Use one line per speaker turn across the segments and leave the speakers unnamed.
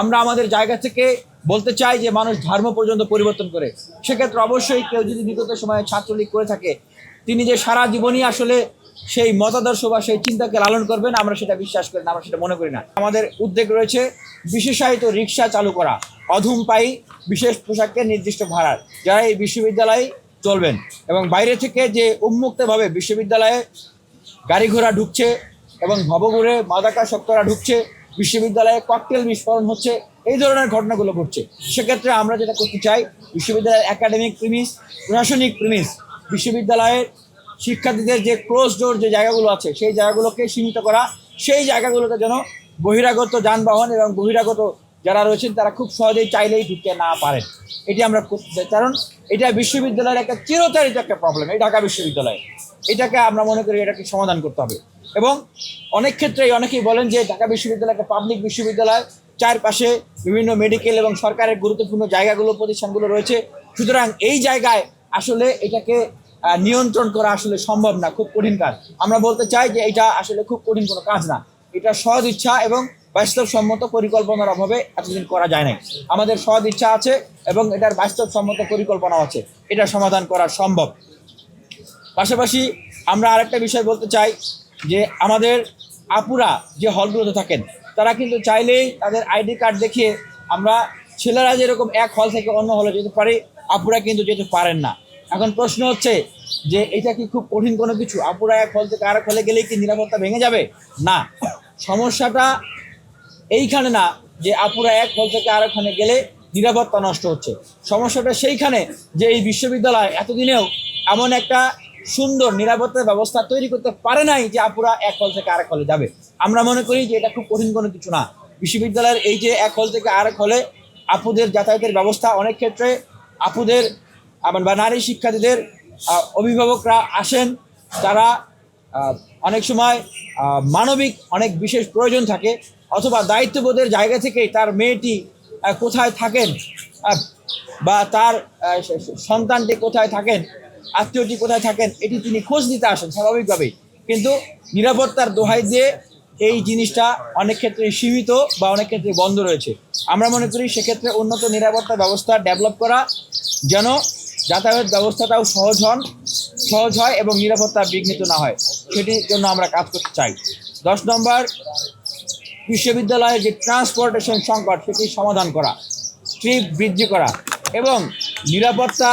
আমরা আমাদের জায়গা থেকে বলতে চাই যে মানুষ ধর্ম পর্যন্ত পরিবর্তন করে। সেক্ষেত্রে অবশ্যই কেউ যদি বিগত সময়ে ছাত্রলীগ করে থাকে, তিনি যে সারা জীবনই আসলে সেই মতাদর্শ বা সেই চিন্তাকে লালন করবেন, আমরা সেটা বিশ্বাস করি না, আমরা সেটা মনে করি না। আমাদের উদ্যোগ রয়েছে বিশেষায়িত রিক্সা চালু করা, অধম পাই বিশেষ পোশাককে নির্দিষ্ট ভাড়ার, যারা এই বিশ্ববিদ্যালয়ে চলবেন। এবং বাইরে থেকে যে উন্মুক্তভাবে বিশ্ববিদ্যালয়ে গাড়ি ঘোড়া ঢুকছে এবং ভবঘুরে মাদকাসক্তরা ঢুকছে, বিশ্ববিদ্যালয়ে ককটেল বিস্ফোরণ হচ্ছে, এই ধরনের ঘটনাগুলো ঘটছে। সেক্ষেত্রে আমরা যেটা করতে চাই, বিশ্ববিদ্যালয়ের একাডেমিক প্রিমিস, প্রশাসনিক প্রিমিস, বিশ্ববিদ্যালয়ের শিক্ষার্থীদের যে ক্লোজ ডোর যে জায়গাগুলো আছে সেই জায়গাগুলোকে সীমিত করা, সেই জায়গাগুলোতে যেন বহিরাগত যানবাহন এবং বহিরাগত যারা রয়েছেন তারা খুব সহজেই চাইলেই ঢুকতে না পারেন। এটি আমরা করতে চাই, কারণ এটা বিশ্ববিদ্যালয়ের একটা চিরতারিত একটা প্রবলেম। এই ঢাকা বিশ্ববিদ্যালয়ে এটাকে আমরা মনে করি এটাকে সমাধান করতে হবে। এবং অনেক ক্ষেত্রেই অনেকেই বলেন যে ঢাকা বিশ্ববিদ্যালয় একটা পাবলিক বিশ্ববিদ্যালয়, চারপাশে বিভিন্ন মেডিকেল এবং সরকারের গুরুত্বপূর্ণ জায়গাগুলো, প্রতিষ্ঠানগুলো রয়েছে, সুতরাং এই জায়গায় আসলে এটাকে নিয়ন্ত্রণ করা আসলে সম্ভব না, খুব কঠিন কাজ। আমরা বলতে চাই যে এটা আসলে খুব কঠিন কোনো কাজ না, এটা সৎ ইচ্ছা এবং বাস্তবসম্মত পরিকল্পনার অভাবে এতদিন করা যায় নাই। আমাদের সৎ ইচ্ছা আছে এবং এটার বাস্তবসম্মত পরিকল্পনাও আছে, এটা সমাধান করা সম্ভব। পাশাপাশি আমরা আরেকটা বিষয় বলতে চাই যে আমাদের আপুরা যে হলগুলোতে থাকেন তারা কিন্তু চাইলেই তাদের আইডি কার্ড দেখিয়ে, আমরা ছেলেরা যেরকম এক হল থেকে অন্য হলে যেতে পারি, আপুরা কিন্তু যেতে পারেন না। এখন প্রশ্ন হচ্ছে যে এটা কি খুব কঠিন কোনো কিছু? আপুরা এক হল থেকে আরেক হলে গেলেই কি নিরাপত্তা ভেঙে যাবে? না, সমস্যাটা এইখানে না যে আপুরা এক হল থেকে আরেকখানে গেলে নিরাপত্তা নষ্ট হচ্ছে। সমস্যাটা সেইখানে যে এই বিশ্ববিদ্যালয় এতদিনেও এমন একটা সুন্দর নিরাপত্তার ব্যবস্থা তৈরি করতে পারে নাই যে আপুরা এক হল থেকে আরেক হলে যাবে। আমরা মনে করি যে এটা খুব কঠিন কোনো কিছু না। বিশ্ববিদ্যালয়ের এই যে এক হল থেকে আরেক হলে আপুদের যাতায়াতের ব্যবস্থা, অনেক ক্ষেত্রে আপুদের বা নারী শিক্ষার্থীদের অভিভাবকরা আসেন, তারা অনেক সময় মানবিক অনেক বিশেষ প্রয়োজন থাকে, অথবা দায়িত্ববোধের জায়গা থেকেই তার মেয়েটি কোথায় থাকেন বা তার সন্তানটি কোথায় থাকেন, আত্মীয়টি কোথায় থাকেন, এটি তিনি খোঁজ নিতে আসেন স্বাভাবিকভাবেই। কিন্তু নিরাপত্তার দোহাই দিয়ে এই জিনিসটা অনেক ক্ষেত্রে সীমিত বা অনেক ক্ষেত্রে বন্ধ রয়েছে। আমরা মনে করি সেক্ষেত্রে উন্নত নিরাপত্তা ব্যবস্থা ডেভেলপ করা, যেন যাতায়াত ব্যবস্থাটাও সহজ হয় এবং নিরাপত্তা বিঘ্নিত না হয়, সেটির জন্য আমরা কাজ করতে চাই। 10 নম্বর, বিশ্ববিদ্যালয়ের যে ট্রান্সপোর্টেশন সংকট সেটি সমাধান করা, ট্রিপ বৃদ্ধি করা এবং নিরাপত্তা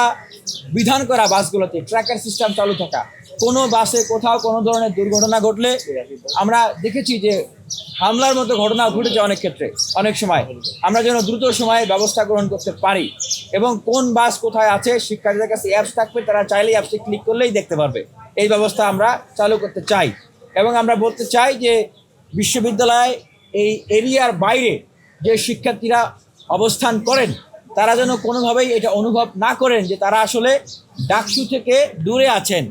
বিধান করা, বাসগুলোতে ট্র্যাকার সিস্টেম চালু থাকা। কোনো বাসে কোথাও কোনো ধরনের দুর্ঘটনা ঘটলে, আমরা দেখেছি যে হামলার মতো ঘটনা ঘটেছে অনেক ক্ষেত্রে, অনেক সময় আমরা যেন দ্রুত সময়ে ব্যবস্থা গ্রহণ করতে পারি। এবং কোন বাস কোথায় আছে, শিক্ষার্থীদের কাছে অ্যাপস থাকবে, তারা চাইলেই অ্যাপসে ক্লিক করলেই দেখতে পারবে। এই ব্যবস্থা আমরা চালু করতে চাই। এবং আমরা বলতে চাই যে বিশ্ববিদ্যালয় এই এরিয়ার বাইরে যে শিক্ষার্থীরা অবস্থান করেন, তারা যেন কোনোভাবেই এটা অনুভব না করেন যে তারা আসলে ডাকসু থেকে দূরে আছেন,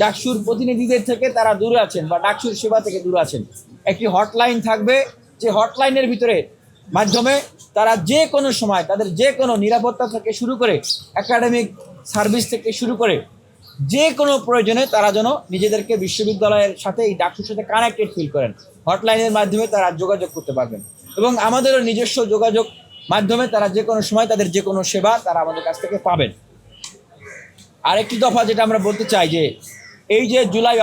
ডাকসুর প্রতিনিধিদের থেকে তারা দূরে আছেন বা ডাকসুর সেবা থেকে দূরে আছেন। একটি হটলাইন থাকবে, যে হটলাইনের ভিতরে মাধ্যমে তারা যে কোনো সময় তাদের যে কোনো নিরাপত্তা থেকে শুরু করে একাডেমিক সার্ভিস থেকে শুরু করে যে কোনো প্রয়োজনে তারা যেন নিজেদেরকে বিশ্ববিদ্যালয়ের সাথে, এই ডাকসুর সাথে কানেক্টেড ফিল করেন। হটলাইনের মাধ্যমে তারা যোগাযোগ করতে পারবেন এবং আমাদেরও নিজস্ব যোগাযোগ মাধ্যমে তারা যে কোনো সময় তাদের যে কোনো সেবা তারা আমাদের কাছ থেকে পাবেন। আরেকটি দফা যেটা আমরা বলতে চাই যে এই যে জুলাই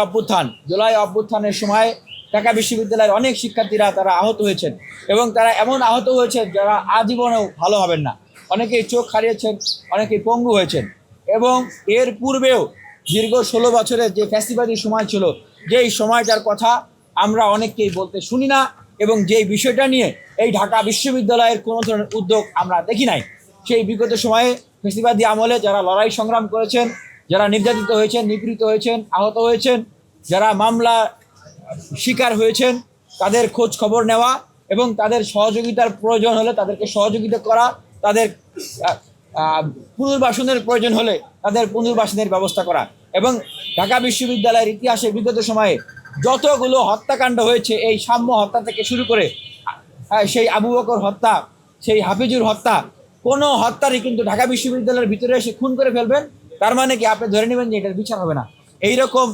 অভ্যুত্থানের সময় ঢাকা বিশ্ববিদ্যালয়ের অনেক শিক্ষার্থীরা তারা আহত হয়েছেন এবং তারা এমন আহত হয়েছেন যারা আজীবনেও ভালো হবেন না। অনেকেই চোখ হারিয়েছেন, অনেকেই পঙ্গু হয়েছেন। এবং এর পূর্বেও দীর্ঘ 16 বছরের যে ফ্যাসিবাদী সময় ছিল, যেই সময়টার কথা আমরা অনেককেই বলতে শুনি না এবং যেই বিষয়টা নিয়ে এই ঢাকা বিশ্ববিদ্যালয়ের কোনো ধরনের উদ্যোগ আমরা দেখি নাই। সেই বিগত সময়ে ফ্যাসিবাদী আমলে যারা লড়াই সংগ্রাম করেছেন, যারা নির্যাতিত হয়েছেন, নিপীড়িত হয়েছেন, আহত হয়েছেন, যারা মামলা শিকার হয়েছেন, তাদের খোঁজ খবর নেওয়া এবং তাদের সহযোগিতার প্রয়োজন হলে তাদেরকে সহযোগিতা করা, তাদের পুনর্বাসনের প্রয়োজন হলে তাদের পুনর্বাসনের ব্যবস্থা করা। এবং ঢাকা বিশ্ববিদ্যালয়ের ইতিহাসে বিগত সময়ে যতগুলো হত্যাকাণ্ড হয়েছে, এই সাম্য হত্যা থেকে শুরু করে সেই আবু বকর হত্যা, সেই হাফিজুর হত্যা, কোনো হত্যারই কিন্তু ঢাকা বিশ্ববিদ্যালয়ের ভিতরে এসে খুন করে ফেলবেন, তার মানে কি আপনি ধরে নেবেন যে এটার বিচার হবে না। এইরকম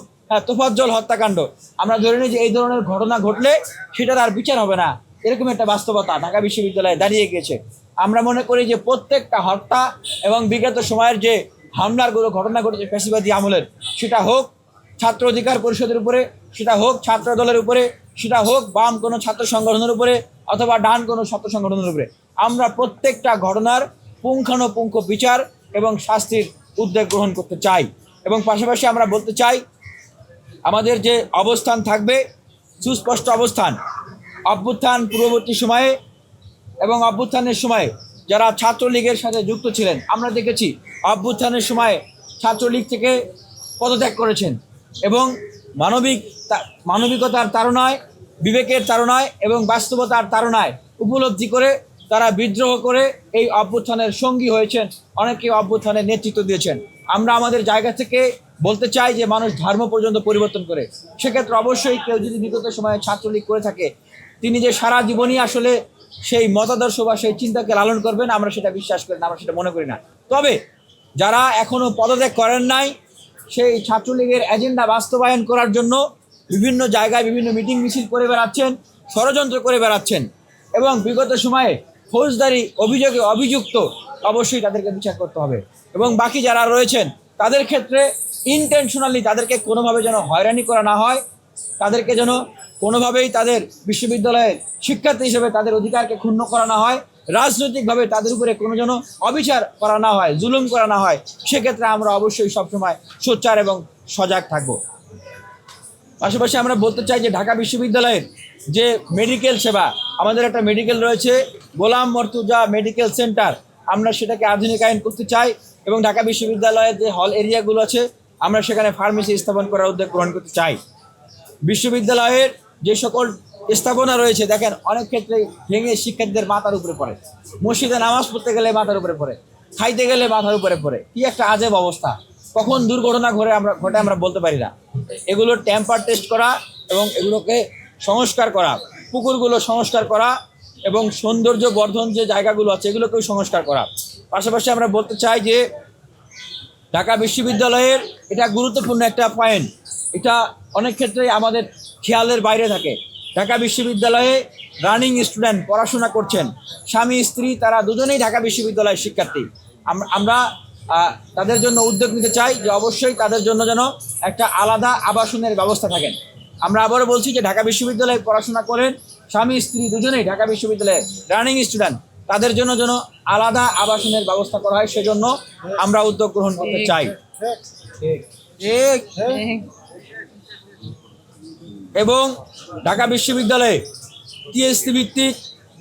তোফাজ্জল হত্যাকাণ্ড আমরা ধরে নিই যে এই ধরনের ঘটনা ঘটলে সেটার আর বিচার হবে না। এরকম একটা বাস্তবতা ঢাকা বিশ্ববিদ্যালয়ে দাঁড়িয়ে গিয়েছে। আমরা মনে করি যে প্রত্যেকটা হত্যা এবং বিগত সময়ের যে হামলারগুলো ঘটনা ঘটেছে ফ্যাসিবাদী আমলের, সেটা হোক ছাত্র অধিকার পরিষদের উপরে, সেটা হোক ছাত্র দলের উপরে, সেটা হোক বাম কোনো ছাত্র সংগঠনের উপরে অথবা ডান কোনো ছাত্র সংগঠনের উপরে, আমরা প্রত্যেকটা ঘটনার পুঙ্খানুপুঙ্খ বিচার এবং শাস্তির উদ্যোগ গ্রহণ করতে চাই। এবং পাশাপাশি আমরা বলতে চাই, আমাদের যে অবস্থান থাকবে সুস্পষ্ট অবস্থান। অভ্যুত্থান পূর্ববর্তী সময়ে এবং অভ্যুত্থানের সময়ে যারা ছাত্রলীগের সাথে যুক্ত ছিলেন, আমরা দেখেছি অভ্যুত্থানের সময় ছাত্রলীগ থেকে পদত্যাগ করেছেন এবং মানবিকতার তাড়নায়, বিবেকের তাড়নায় এবং বাস্তবতার তাড়নায় উপলব্ধি করে তারা বিদ্রোহ করে এই অভ্যুত্থানের সঙ্গী হয়েছেন, অনেকে অভ্যুত্থানের নেতৃত্ব দিয়েছেন। আমরা আমাদের জায়গা থেকে বলতে চাই যে মানুষ ধর্ম পর্যন্ত পরিবর্তন করে। সেক্ষেত্রে অবশ্যই কেউ যদি বিগত সময়ে ছাত্রলীগ করে থাকে, তিনি যে সারা জীবনই আসলে সেই মতাদর্শ বা সেই চিন্তাকে লালন করবেন, আমরা সেটা বিশ্বাস করি না, আমরা সেটা মনে করি না। তবে যারা এখনও পদত্যাগ করেন নাই, সেই ছাত্রলীগের এজেন্ডা বাস্তবায়ন করার জন্য বিভিন্ন জায়গায় বিভিন্ন মিটিং মিছিল করে বেড়াচ্ছেন, ষড়যন্ত্র করে বেড়াচ্ছেন এবং বিগত সময়ে ফৌজদারি অভিযোগে অভিযুক্ত, অবশ্যই তাদেরকে বিচার করতে হবে। এবং বাকি যারা রয়েছেন তাদের ক্ষেত্রে ইন্টেনশনালি তাদেরকে কোনোভাবে যেন হয়রানি করা না হয়, তাদেরকে যেন কোনোভাবেই তাদের বিশ্ববিদ্যালয়ের শিক্ষার্থী হিসেবে তাদের অধিকারকে ক্ষুণ্ণ করা না হয়, রাজনৈতিকভাবে তাদের উপরে কোনো যেন অবিচার করা না হয়, জুলুম করা না হয়। সেক্ষেত্রে আমরা অবশ্যই সবসময় সোচ্চার এবং সজাগ থাকব। পাশাপাশি আমরা বলতে চাই যে ঢাকা বিশ্ববিদ্যালয়ের যে মেডিকেল সেবা, আমাদের একটা মেডিকেল রয়েছে গোলাম মর্তুজা মেডিকেল সেন্টার, আমরা সেটাকে আধুনিকায়ন করতে চাই এবং ঢাকা বিশ্ববিদ্যালয়ের যে হল এরিয়াগুলো আছে আমরা সেখানে ফার্মেসি স্থাপন করার উদ্যোগ গ্রহণ করতে চাই। বিশ্ববিদ্যালয়ের যে সকল স্থাপনা রয়েছে, দেখেন অনেক ক্ষেত্রে ভেঙে শিক্ষার্থীদের মাথার উপরে পড়ে, মসজিদে নামাজ পড়তে গেলে মাথার উপরে পড়ে, খাইতে গেলে মাথার উপরে পড়ে, কি একটা আজব অবস্থা। কখন দুর্ঘটনা ঘটে আমরা বলতে পারি না। এগুলোর টেম্পার টেস্ট করা এবং এগুলোকে সংস্কার করা, পুকুরগুলো সংস্কার করা এবং সৌন্দর্য বর্ধন যে জায়গাগুলো আছে এগুলোকেও সংস্কার করা। পাশাপাশি আমরা বলতে চাই যে ঢাকা বিশ্ববিদ্যালয়ের এটা গুরুত্বপূর্ণ একটা পয়েন্ট, এটা অনেক ক্ষেত্রেই আমাদের খেয়ালের বাইরে থাকে। ঢাকা বিশ্ববিদ্যালয়ে রানিং স্টুডেন্ট পড়াশোনা করছেন, স্বামী স্ত্রী তারা দুজনেই ঢাকা বিশ্ববিদ্যালয়ের শিক্ষার্থী। আমরা তাদের জন্য উদ্যোগ নিতে চাই যে অবশ্যই তাদের জন্য যেন একটা আলাদা আবাসনের ব্যবস্থা থাকেন। আমরা আবারও বলছি যে ঢাকা বিশ্ববিদ্যালয়ে পড়াশোনা করেন স্বামী স্ত্রী দুজনেই ঢাকা বিশ্ববিদ্যালয়ের রানিং স্টুডেন্ট, তাদের জন্য যেন আলাদা আবাসনের ব্যবস্থা করা হয়, সেজন্য আমরা উদ্যোগ গ্রহণ করতে চাই। এবং ঢাকা বিশ্ববিদ্যালয়ে টিএসসি ভিত্তিক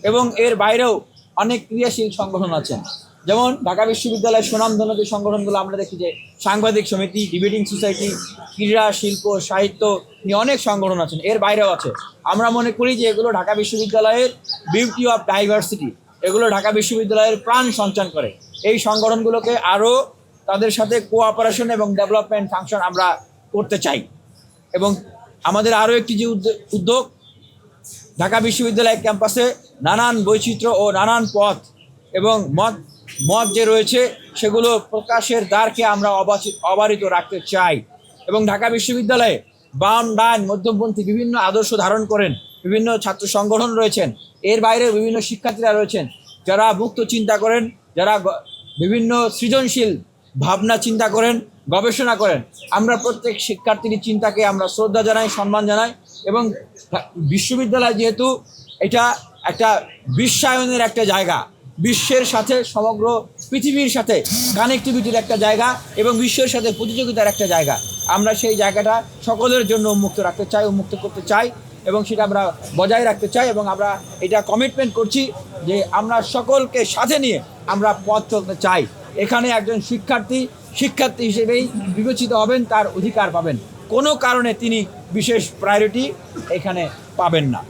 এবং এর বাইরেও অনেক ক্রিয়াশীল সংগঠন আছেন, যেমন ঢাকা বিশ্ববিদ্যালয়ের সুনামধন্য যে সংগঠনগুলো আমরা দেখি যে সাংবাদিক সমিতি, ডিবেটিং সোসাইটি, ক্রীড়া শিল্প সাহিত্য নিয়ে অনেক সংগঠন আছেন, এর বাইরেও আছে। আমরা মনে করি যে এগুলো ঢাকা বিশ্ববিদ্যালয়ের বিউটি অফ ডাইভার্সিটি, এগুলো ঢাকা বিশ্ববিদ্যালয়ের প্রাণ সঞ্চার করে। এই সংগঠনগুলোকে আরও তাদের সাথে কোঅপারেশন এবং ডেভেলপমেন্ট ফাংশন আমরা করতে চাই। এবং আমাদের আরও একটি যে উদ্যোগ, ঢাকা বিশ্ববিদ্যালয় ক্যাম্পাসে নানান বৈচিত্র্য ও নানান পথ এবং মত যে রয়েছে সেগুলো প্রকাশের দ্বারকে আমরা অবারিত রাখতে চাই। এবং ঢাকা বিশ্ববিদ্যালয়ে বাম ডান মধ্যপন্থী বিভিন্ন আদর্শ ধারণ করেন বিভিন্ন ছাত্র সংগঠন রয়েছেন, এর বাইরে বিভিন্ন শিক্ষার্থীরা রয়েছেন যারা মুক্ত চিন্তা করেন, যারা বিভিন্ন সৃজনশীল ভাবনা চিন্তা করেন, গবেষণা করেন। আমরা প্রত্যেক শিক্ষার্থীর চিন্তাকে আমরা শ্রদ্ধা জানাই, সম্মান জানাই। এবং বিশ্ববিদ্যালয় যেহেতু এটা একটা বিশ্বায়নের একটা জায়গা, বিশ্বের সাথে সমগ্র পৃথিবীর সাথে কানেক্টিভিটির একটা জায়গা এবং বিশ্বের সাথে প্রতিযোগিতার একটা জায়গা, আমরা সেই জায়গাটা সকলের জন্য উন্মুক্ত রাখতে চাই, উন্মুক্ত করতে চাই এবং সেটা আমরা বজায় রাখতে চাই। এবং আমরা এটা কমিটমেন্ট করছি যে আমরা সকলকে সাথে নিয়ে আমরা পথ চলতে চাই। এখানে একজন শিক্ষার্থী হিসেবেই বিবেচিত হবেন, তার অধিকার পাবেন, কোনো কারণে তিনি বিশেষ প্রায়োরিটি এখানে পাবেন না।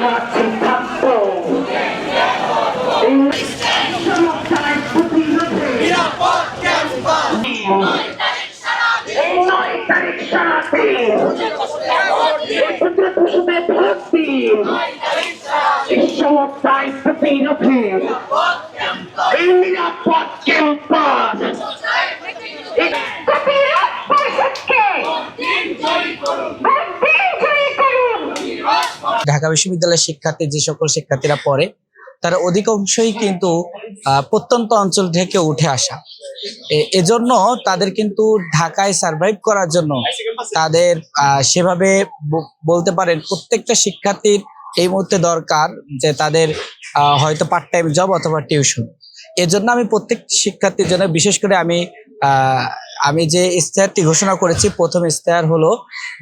আমরা আছি ছাত্র এই সমস্যার প্রতিরোধে এই 9 তারিখ সারাদিন পুত্র পশুতে ভোট দিন এই সমস্যার প্রতিরোধে এই নিরাপদ ক্যাম্পাস
ঢাকা বিশ্ববিদ্যালয়ের শিক্ষার্থী যে সকল শিক্ষার্থীরা পড়ে তারা অধিকাংশই কিন্তু প্রত্যন্ত অঞ্চল থেকে উঠে আসা। এজন্য তাদের কিন্তু ঢাকায় সার্ভাইভ করার জন্য তাদের সেভাবে বলতে পারেন প্রত্যেকটা শিক্ষার্থীর এই মুহূর্তে দরকার যে তাদের হয়তো পার্ট টাইম জব অথবা টিউশন। এজন্য আমি প্রত্যেক শিক্ষার্থীর জন্য বিশেষ করে আমি যে ইশতেহারটি ঘোষণা করেছি, প্রথম ইশতেহার হলো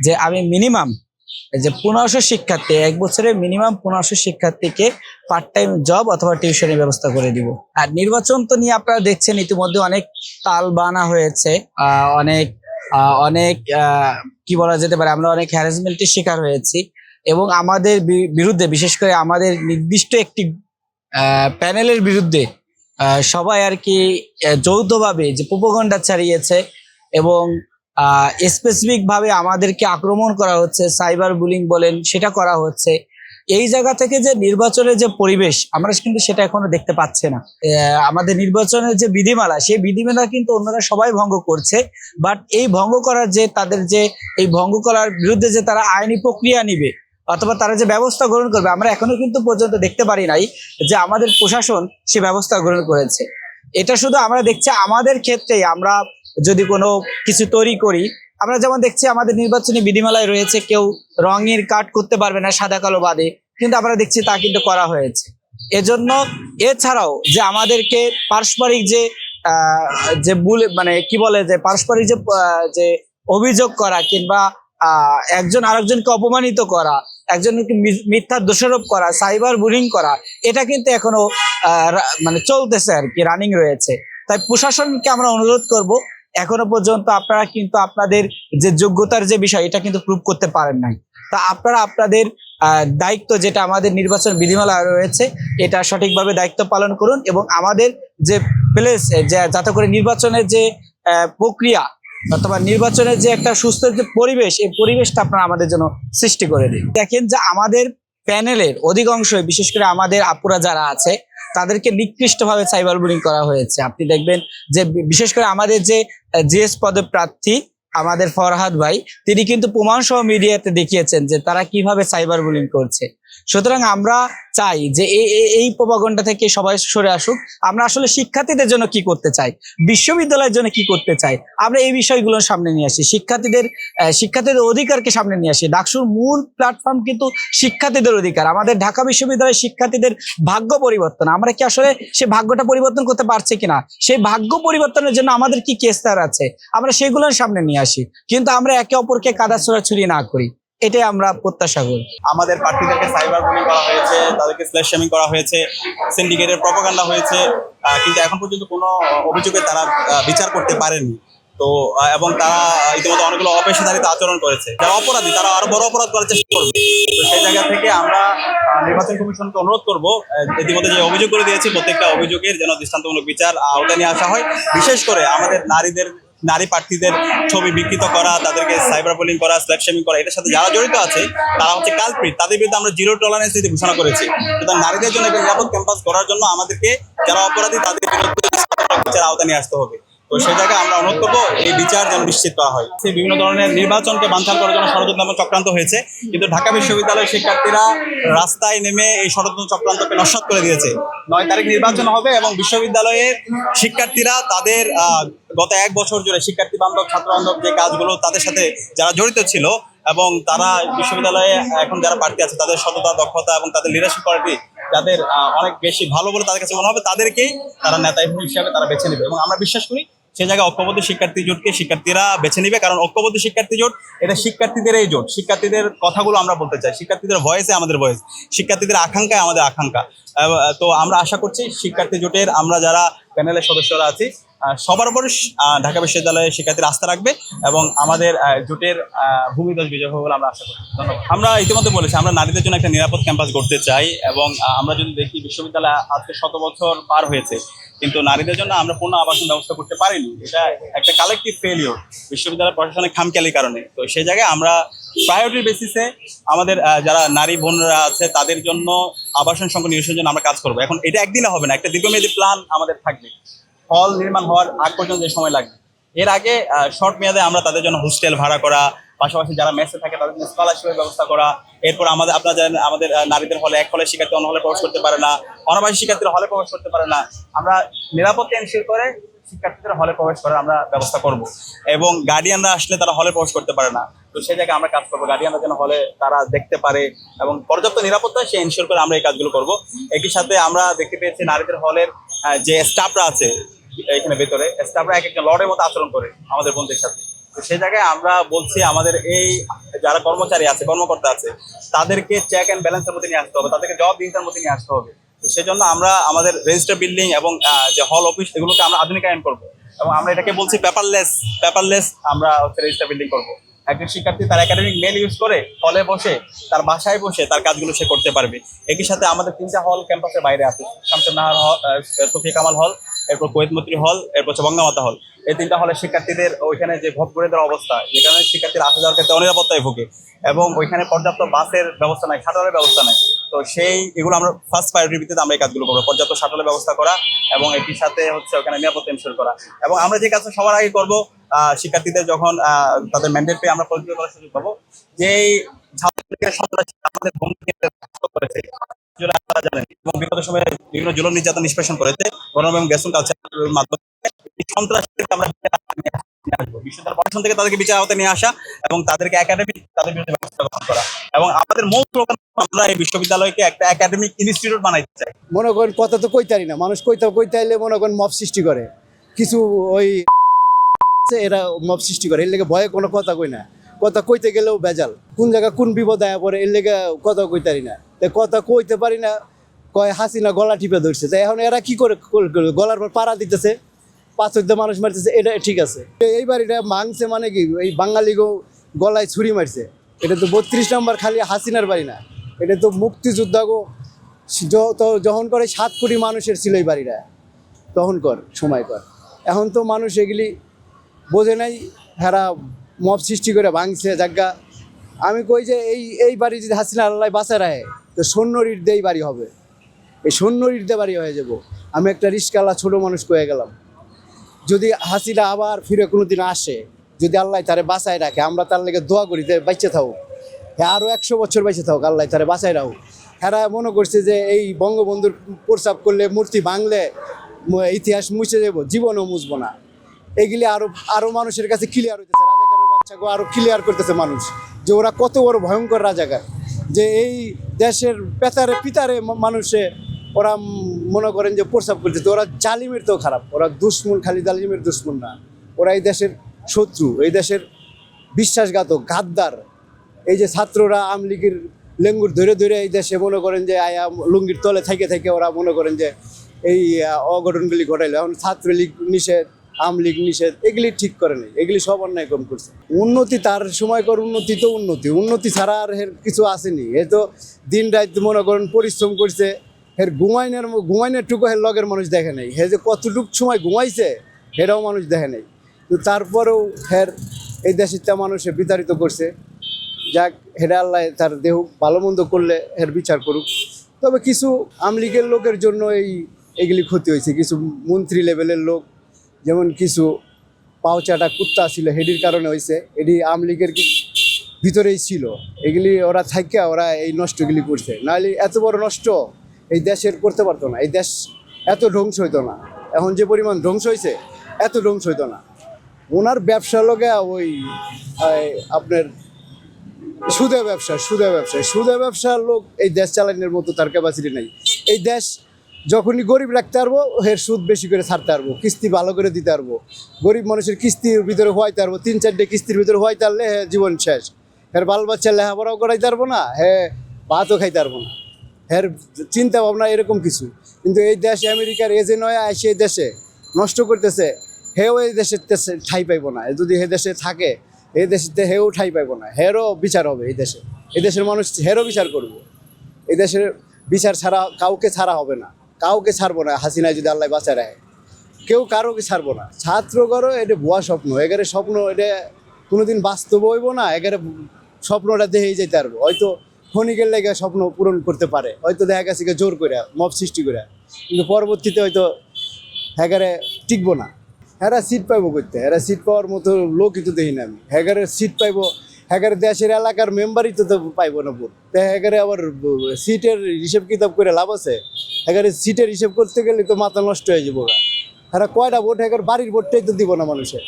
যে আমি মিনিমাম যে 1500 শিক্ষার্থী, এক বছরে মিনিমাম 1500 শিক্ষার্থীকে পার্ট টাইম জব অথবা টিউশনের ব্যবস্থা করে দিব। আর নির্বাচন তো নিয়ে আপনারা দেখছেন ইতিমধ্যে অনেক তাল বানা হয়েছে, অনেক কি বলা যেতে পারে, আমরা অনেক হ্যারাসমেন্টের শিকার হয়েছি এবং আমাদের বিরুদ্ধে, বিশেষ করে আমাদের নির্দিষ্ট একটি প্যানেলের বিরুদ্ধে সবাই আর কি যৌথভাবে যে প্রোপাগান্ডা চালিয়েছে এবং স্পেসিফিক ভাবে আমাদেরকে আক্রমণ করা হচ্ছে, সাইবার বুলিং বলেন সেটা করা হচ্ছে। এই জায়গা থেকে যে নির্বাচনের যে পরিবেশ আমরা কিন্তু সেটা এখনো দেখতে পাচ্ছি না। আমাদের নির্বাচনের যে বিধিমালা, সেই বিধিমালা কিন্তু অন্যরা সবাই ভঙ্গ করছে, বাট এই ভঙ্গ করার যে তাদের যে এই ভঙ্গ করার বিরুদ্ধে যে তারা আইনি প্রক্রিয়া নিবে অথবা তারা যে ব্যবস্থা গ্রহণ করবে, আমরা এখনো কিন্তু পর্যন্ত দেখতে পারি নাই যে আমাদের প্রশাসন সে ব্যবস্থা গ্রহণ করেছে। এটা শুধু আমরা দেখছি আমাদের ক্ষেত্রেই, আমরা যদি কোনো কিছু তৈরি করি, আমরা যেমন দেখছি আমাদের নির্বাচনী বিধিমালায় রয়েছে কেউ রঙের কার্ড করতে পারবে না সাদা কালো বাদে, কিন্তু আমরা দেখছি তা কিন্তু করা হয়েছে। এজন্য এছাড়াও যে আমাদেরকে পারস্পরিক যে মানে কি বলে যে পারস্পরিক যে অভিযোগ করা কিংবা একজন আরেকজনকে অপমানিত করা, একজনকে মিথ্যা দোষারোপ করা, সাইবার বুলিং করা, এটা কিন্তু এখনো মানে চলতেছে আর কি, রানিং রয়েছে। তাই প্রশাসনকে আমরা অনুরোধ করব, এখনো পর্যন্ত আপনারা কিন্তু আপনাদের যে যোগ্যতার যে বিষয় এটা কিন্তু প্রুভ করতে পারেন নাই। তা আপনারা আপনাদের দায়িত্ব যেটা আমাদের নির্বাচন বিধিমালা রয়েছে এটা সঠিকভাবে দায়িত্ব পালন করুন এবং আমাদের যে প্লেস যাতে করে নির্বাচনের যে প্রক্রিয়া অথবা নির্বাচনের যে একটা সুস্থ যে পরিবেশ, এই পরিবেশটা আপনারা আমাদের জন্য সৃষ্টি করে দিন। দেখেন যে আমাদের প্যানেলের অধিকাংশই, বিশেষ করে আমাদের আপুরা যারা আছে, তাদেরকে নিকৃষ্টভাবে সাইবার বুলিং করা হয়েছে। আপনি দেখবেন যে বিশেষ করে আমাদের যে জিএস পদে প্রার্থী আমাদের ফরহাদ ভাই, তিনি কিন্তু প্রমাণ সহ মিডিয়াতে দেখিয়েছেন যে তারা কিভাবে সাইবার বুলিং করছে। সুতরাং আমরা চাই যে এই প্রোপাগান্ডা থেকে সবাই সরে আসুক। আমরা আসলে শিক্ষার্থীদের জন্য কি করতে চাই, বিশ্ববিদ্যালয়ের জন্য কি করতে চাই, আমরা এই বিষয়গুলোর সামনে নিয়ে আসি, শিক্ষার্থীদের অধিকারকে সামনে নিয়ে আসি। ডাকসুর মূল প্ল্যাটফর্ম কিন্তু শিক্ষার্থীদের অধিকার। আমাদের ঢাকা বিশ্ববিদ্যালয়ের শিক্ষার্থীদের ভাগ্য পরিবর্তন, আমরা কি আসলে সে ভাগ্যটা পরিবর্তন করতে পারছি কিনা, সেই ভাগ্য পরিবর্তনের জন্য আমাদের কি কেসটার আছে, আমরা সেগুলোর সামনে নিয়ে আসি, কিন্তু আমরা একে অপরকে কাদা ছোড়াছুড়ি না করি, এটাই আমরা প্রত্যাশা করি।
আমাদের প্রার্থীদেরকে সাইবার বুলিং করা হয়েছে, তাদেরকে স্ল্যাশ শেমিং করা হয়েছে, সিন্ডিকেটের প্রপাগান্ডা হয়েছে, কিন্তু এখন পর্যন্ত কোনো অভিযোগে তারা বিচার করতে পারেনি। তো এবং তারা ইতিমধ্যে অনেকগুলো অপেশাদারিত আচরণ করেছে, যারা অপরাধী তারা আরো বড় অপরাধ করার চেষ্টা করবে। তো সেই জায়গা থেকে আমরা নির্বাচন কমিশনকে অনুরোধ করব, ইতিমধ্যে যে অভিযোগ করে দিয়েছে প্রত্যেকটা অভিযোগের যেন দৃষ্টান্তমূলক বিচার আওতায় নিয়ে আসা হয়। বিশেষ করে আমাদের নারী প্রার্থীদের ছবি বিকৃত করা, তাদেরকে সাইবার বুলিং করা, স্ল্যাশ শেমিং করা, এটার সাথে যারা জড়িত আছে তারা হচ্ছে কালপ্রিট, তাদের বিরুদ্ধে আমরা জিরো টলারেন্স নীতি ঘোষণা করেছি। সুতরাং নারীদের জন্য একটা নিরাপদ ক্যাম্পাস করার জন্য আমাদেরকে যারা অপরাধী তাদের বিরুদ্ধে বিচার আওতায় নিয়ে আসতে হবে। তো সেই জায়গায় আমরা অনুরোধ করবো এই বিচার যেন নিশ্চিত করা হয়। বিভিন্ন ধরনের নির্বাচনকে বানচাল করার জন্য ষড়যন্ত্র এবং চক্রান্ত হয়েছে, কিন্তু ঢাকা বিশ্ববিদ্যালয়ের শিক্ষার্থীরা রাস্তায় নেমে এই ষড়যন্ত্র চক্রান্তকে নস্যাৎ করে দিয়েছে। 9 তারিখ নির্বাচন হবে এবং বিশ্ববিদ্যালয়ের শিক্ষার্থীরা তাদের গত 1 বছর জুড়ে শিক্ষার্থী বান্ধব, ছাত্র বান্ধব যে কাজগুলো তাদের সাথে যারা জড়িত ছিল এবং তারা বিশ্ববিদ্যালয়ে এখন যারা প্রার্থী আছে তাদের সততা, দক্ষতা এবং তাদের লিডারশিপ কোয়ালিটি যাদের অনেক বেশি ভালো বলে তাদের কাছে মনে হবে, তাদেরকেই তারা নেতা হিসেবে তারা বেছে নেবে। এবং আমরা বিশ্বাস করি সেই জায়গায় ঐক্যবদ্ধ শিক্ষার্থী জোটকে শিক্ষার্থীরা বেছে নিবে, কারণ ঐক্যবদ্ধ শিক্ষার্থী জোট এটা শিক্ষার্থীদের এই জোট। শিক্ষার্থীদের কথাগুলো আমরা বলতে চাই, শিক্ষার্থীদের ভয়েসে আমাদের ভয়েস, শিক্ষার্থীদের আকাঙ্ক্ষায় আমাদের আকাঙ্ক্ষা। তো আমরা আশা করছি শিক্ষার্থী জোটের আমরা যারা প্যানেলের সদস্যরা আছি সবার উপর ঢাকা বিশ্ববিদ্যালয়ের শিক্ষার্থীরা আস্থা রাখবে এবং আমাদের জোটের ভূমিদশ বিজয় হবে বলে আমরা আশা করি। ধন্যবাদ। আমরা ইতিমধ্যে বলেছি আমরা নারীদের জন্য একটা নিরাপদ ক্যাম্পাস গড়তে চাই এবং আমরা যদি দেখি বিশ্ববিদ্যালয় আজকে 100 বছর পার হয়েছে, কিন্তু নারীদের জন্য আমরা পূর্ণ আবাসন ব্যবস্থা করতে পারিনি। এটা একটা কালেকটিভ ফেলিওর বিশ্ববিদ্যালয় প্রশাসনের খামখেয়ালির কারণে। তো সেই জায়গায় আমরা প্রায়োরিটি বেসিসে আমাদের যারা নারী বোনরা আছে তাদের জন্য আবাসন সংকট নিরসনের জন্য আমরা কাজ করবো। এখন এটা একদিনে হবে না, একটা দীর্ঘমেয়াদী প্ল্যান আমাদের থাকবে। হল নির্মাণ হওয়ার আগ পর্যন্ত যে সময় লাগবে, এর আগে শর্ট মেয়াদে আমরা তাদের জন্য হোস্টেল ভাড়া করা, পাশাপাশি যারা মেসে থাকে তাদের জন্য স্কলারশিপের ব্যবস্থা করা। এরপর আপনারা জানেন আমাদের নারীদের হলে এক হলের শিক্ষার্থী অন্য হলে প্রবেশ করতে পারে না, অনাবাসী শিক্ষার্থীরা হলে প্রবেশ করতে পারে না। আমরা নিরাপত্তা এনশিওর করে শিক্ষার্থীরা হলে প্রবেশ করার আমরা ব্যবস্থা করব এবং গার্ডিয়ানরা আসলে তারা হলে প্রবেশ করতে পারে না, তো সেই জায়গায় আমরা কাজ করবো। গার্ডিয়ানরা যেন হলে তারা দেখতে পারে এবং পর্যাপ্ত নিরাপত্তা সে এনশিওর করে আমরা এই কাজগুলো করব। একই সাথে আমরা দেখতে পেয়েছি নারীদের হলের যে স্টাফরা আছে এখানে ভেতরে, স্টাফরা এক একটা লর্ডের মতো আচরণ করে আমাদের বন্ধুদের সাথে। তো সেই জায়গায় আমরা বলছি আমাদের এই যারা কর্মচারী আছে, কর্মকর্তা আছে, তাদেরকে চেক অ্যান্ড ব্যালেন্সের মধ্যে নিয়ে আসতে হবে, তাদেরকে জবাবদিহিতার মধ্যে নিয়ে আসতে হবে। তো সেজন্য আমরা আমাদের রেজিস্টার বিল্ডিং এবং যে হল অফিস এগুলোকে আমরা আধুনিকায়ন করবো এবং আমরা এটাকে বলছি পেপারলেস আমরা হচ্ছে রেজিস্টার বিল্ডিং করবো। একজন শিক্ষার্থী তার একাডেমিক মেল ইউজ করে হলে বসে তার বাসায় বসে তার কাজগুলো সে করতে পারবে। একই সাথে আমাদের 3টা হল ক্যাম্পাসের বাইরে আছে, শামসুন্নাহার হল, সফিয়া কামাল হল, এরপর কোয়েত মৈত্রী হল, এরপর হচ্ছে বঙ্গমাতা হল। এই 3টা হলের শিক্ষার্থীদের ওইখানে যে ভোট করে দেওয়ার অবস্থা, যেখানে শিক্ষার্থীরা আসা যাওয়ার ক্ষেত্রে অনিরাপত্তায় ভোগে এবং ওইখানে পর্যাপ্ত বাসের ব্যবস্থা নাই, শাটলের ব্যবস্থা নাই। তো এগুলো আমরা ফার্স্ট প্রায়োরিটির ভিত্তিতে আমরা এই কাজগুলো করবো, পর্যাপ্ত শাটলের ব্যবস্থা করা এবং এটির সাথে হচ্ছে ওখানে নিরাপত্তা এনশিওর করা। এবং আমরা যে কাজটা সবার আগে করবো, শিক্ষার্থীদের যখন তাদের ম্যান্ডেট পেয়ে আমরা পরিচিত করার সুযোগ পাবো, যেই ছাত্রলীগের সন্ত্রাসী আমাদের করেছে আপনারা জানেন এবং বিগত সময়ে বিভিন্ন জুলুম নির্যাতন নিষ্পেষণ করেছে গণম এবং গ্যাসন কালচারের মাধ্যমে, সন্ত্রাসীদেরকে আমরা আসবো বিশ্ববিদ্যালয় প্রশাসন থেকে তাদেরকে বিচার আওতায় নিয়ে আসা এবং তাদেরকে একাডেমিক তাদের বিরুদ্ধে ব্যবস্থা গ্রহণ করা এবং আমাদের মূল স্লোগান আমরা এই বিশ্ববিদ্যালয়কে একটা একাডেমিক ইনস্টিটিউট বানাইতে চাই।
মনে করেন কথা তো কইতারি না, মানুষ কইতে আইলে মনে করেন মব সৃষ্টি করে, কিছু ওই এরা মব সৃষ্টি করে, এর লেগে ভয়ে কোনো কথা কই না, কথা কইতে গেলেও বেজাল, কোন জায়গা কোন বিপদ আয়া পড়ে, এর লেগে কথা কইতারি না। তাই কথা কইতে পারি না, কয় হাসিনা গলা টিপে ধরছে, তাই এখন এরা কি করে গলার পর পাড়া দিতেছে, পাঁচর মানুষ মারতেছে, এটা ঠিক আছে। এইবার এটা মাংসে মানে কি এই বাঙালিগো গলায় ছুরি মারছে, এটা তো 32 নম্বর খালি হাসিনার বাড়ি না, এটা তো মুক্তিযোদ্ধাগো যখন করে 7 কোটি মানুষের ছিল এই বাড়িটা, তখন সময় কর। এখন তো মানুষ এগুলি বোঝে নাই, হেরা মব সৃষ্টি করে ভাঙছে জায়গা। আমি কই যে এই বাড়ি যদি হাসিনা আল্লাহ বাঁচা রাখে তো সৈন্য ইট দিয়ে বাড়ি হবে, এই সৈন্য ইট দিয়ে বাড়ি হয়ে যাব। আমি একটা রিস্কাওয়ালা ছোট মানুষ কয়ে গেলাম, যদি হাসিনা আবার ফিরে কোনোদিন আসে, যদি আল্লাহ তারে বাঁচায় রাখে, আমরা তার লেগে দোয়া করি যে বেঁচে থাকুক, হ্যাঁ আরও 100 বছর বেঁচে থাকুক, আল্লাহ তারে বাঁচায় রাখুক। হ্যাঁ মনে করছে যে এই বঙ্গবন্ধুর প্রস্তাব করলে, মূর্তি ভাঙলে ইতিহাস মুছে যাব, জীবনও মুছবো না। এগুলি আরো মানুষের কাছে ক্লিয়ার হইতেছে, রাজাকারের বাচ্চাকে আরো ক্লিয়ার করতেছে মানুষ যে ওরা কত বড় ভয়ঙ্কর রাজাকার, যে এই দেশের পিতারে মানুষে ওরা মনে করেন যে প্রস্তাব করতেছে। ওরা জালিমের তো খারাপ, ওরা দুশ্মন, খালি জালিমের দুশ্মন না, ওরা এই দেশের শত্রু, এই দেশের বিশ্বাসঘাতক, গাদ্দার। এই যে ছাত্ররা আওয়ামী লীগের লেঙ্গুর ধরে ধরে এই দেশে মনে করেন যে আয়া লুঙ্গির তলে থেকে ওরা মনে করেন যে এই অঘটনগুলি ঘটাইলো। এখন ছাত্রলীগ নিষেধ, আওয়ামী লীগ নিষেধ, এগুলি ঠিক করে নেই, এগুলি সব অন্যায় কম করছে। উন্নতি তার সময়কর উন্নতি তো উন্নতি ছাড়া আর এর কিছু আসেনি। এ তো দিন রাত মনে করেন পরিশ্রম করছে, এর ঘুমাইনের টুকু এর লগের মানুষ দেখে নেই, হে যে কতটুকু সময় ঘুমাইছে সেটাও মানুষ দেখে নেই। তো তারপরেও হের এই দেশের মানুষে বিতাড়িত করছে। যাক, হেরা আল্লাহ তার দেহ ভালো মন্দ করলে এর বিচার করুক। তবে কিছু আওয়ামী লীগের লোকের জন্য এইগুলি ক্ষতি হয়েছে, কিছু মন্ত্রী লেভেলের লোক, যেমন কিছু পাউচাটা কুত্তা ছিল, হেডির কারণে হয়েছে, এটি আওয়ামী লীগের ভিতরেই ছিল, এগুলি ওরা থাইকা ওরা এই নষ্টগুলি করছে। নাহলে এত বড় নষ্ট এই দেশের করতে পারতো না, এই দেশ এত ধ্বংস হইতো না। এখন যে পরিমাণ ধ্বংস হয়েছে, এত ধ্বংস হইতো না। ওনার ব্যবসা লোকে ওই আপনার সুদে ব্যবসার লোক এই দেশ চালানোর মতো তার ক্যাপাসিটি নেই। এই দেশ যখনই গরিব রাখতে পারবো, এর সুদ বেশি করে ছাড়তে পারবো, কিস্তি ভালো করে দিতে পারবো, গরিব মানুষের কিস্তির ভিতরে হওয়াইতে পারবো, 3-4টে কিস্তির ভিতরে হওয়াইতে পারলে জীবন শেষ। এর বাল বাচ্চা লেখাপড়াও করাইতে পারবো না, ভাতও খাইতে পারবো না, চিন্তা ভাবনা এরকম কিছু। কিন্তু এই দেশ আমেরিকার এজেন্ট হয়ে আসে এই দেশে নষ্ট করতেছে, হেও এই দেশে ঠাই পাইব না, যদি হে দেশে থাকে এই দেশে হেও ঠাই পাইব না, হেরও বিচার হবে এই দেশে, এই দেশের মানুষ হেরও বিচার করবে, এই দেশের বিচার ছাড়া কাউকে ছাড়া হবে না, কাউকে ছাড়বো না। হাসিনায় যদি আল্লাহ বাঁচায় রাখে কেউ কারোকে ছাড়বো না। ছাত্র করো এটা ভুয়া স্বপ্ন, এগারে স্বপ্ন এটা কোনোদিন বাস্তব হইব না, এগারে স্বপ্নটা দেখেই যেতে পারবো। হয়তো ক্ষণিকের লেগে স্বপ্ন পূরণ করতে পারে, হয়তো দেখা গেছে জোর করে মব সৃষ্টি করে, কিন্তু পরবর্তীতে হয়তো হ্যাগারে টিকবো না। হ্যাঁ সিট পাইবো করতে, হ্যাঁ সিট পাওয়ার মতো লোকই তো দেখি না আমি। হ্যাগারে সিট পাইবো, হ্যাগারে দেশের এলাকার মেম্বারই তো পাইবো না ভোট, তাই হ্যাগারে আবার সিটের হিসেব কিতাব করে লাভ আছে? হ্যাগারে সিটের হিসেব করতে গেলে তো মাথা নষ্ট হয়ে যাবো। হ্যাঁ কয়টা ভোট, হ্যাগার বাড়ির ভোটটাই তো দিব না মানুষের।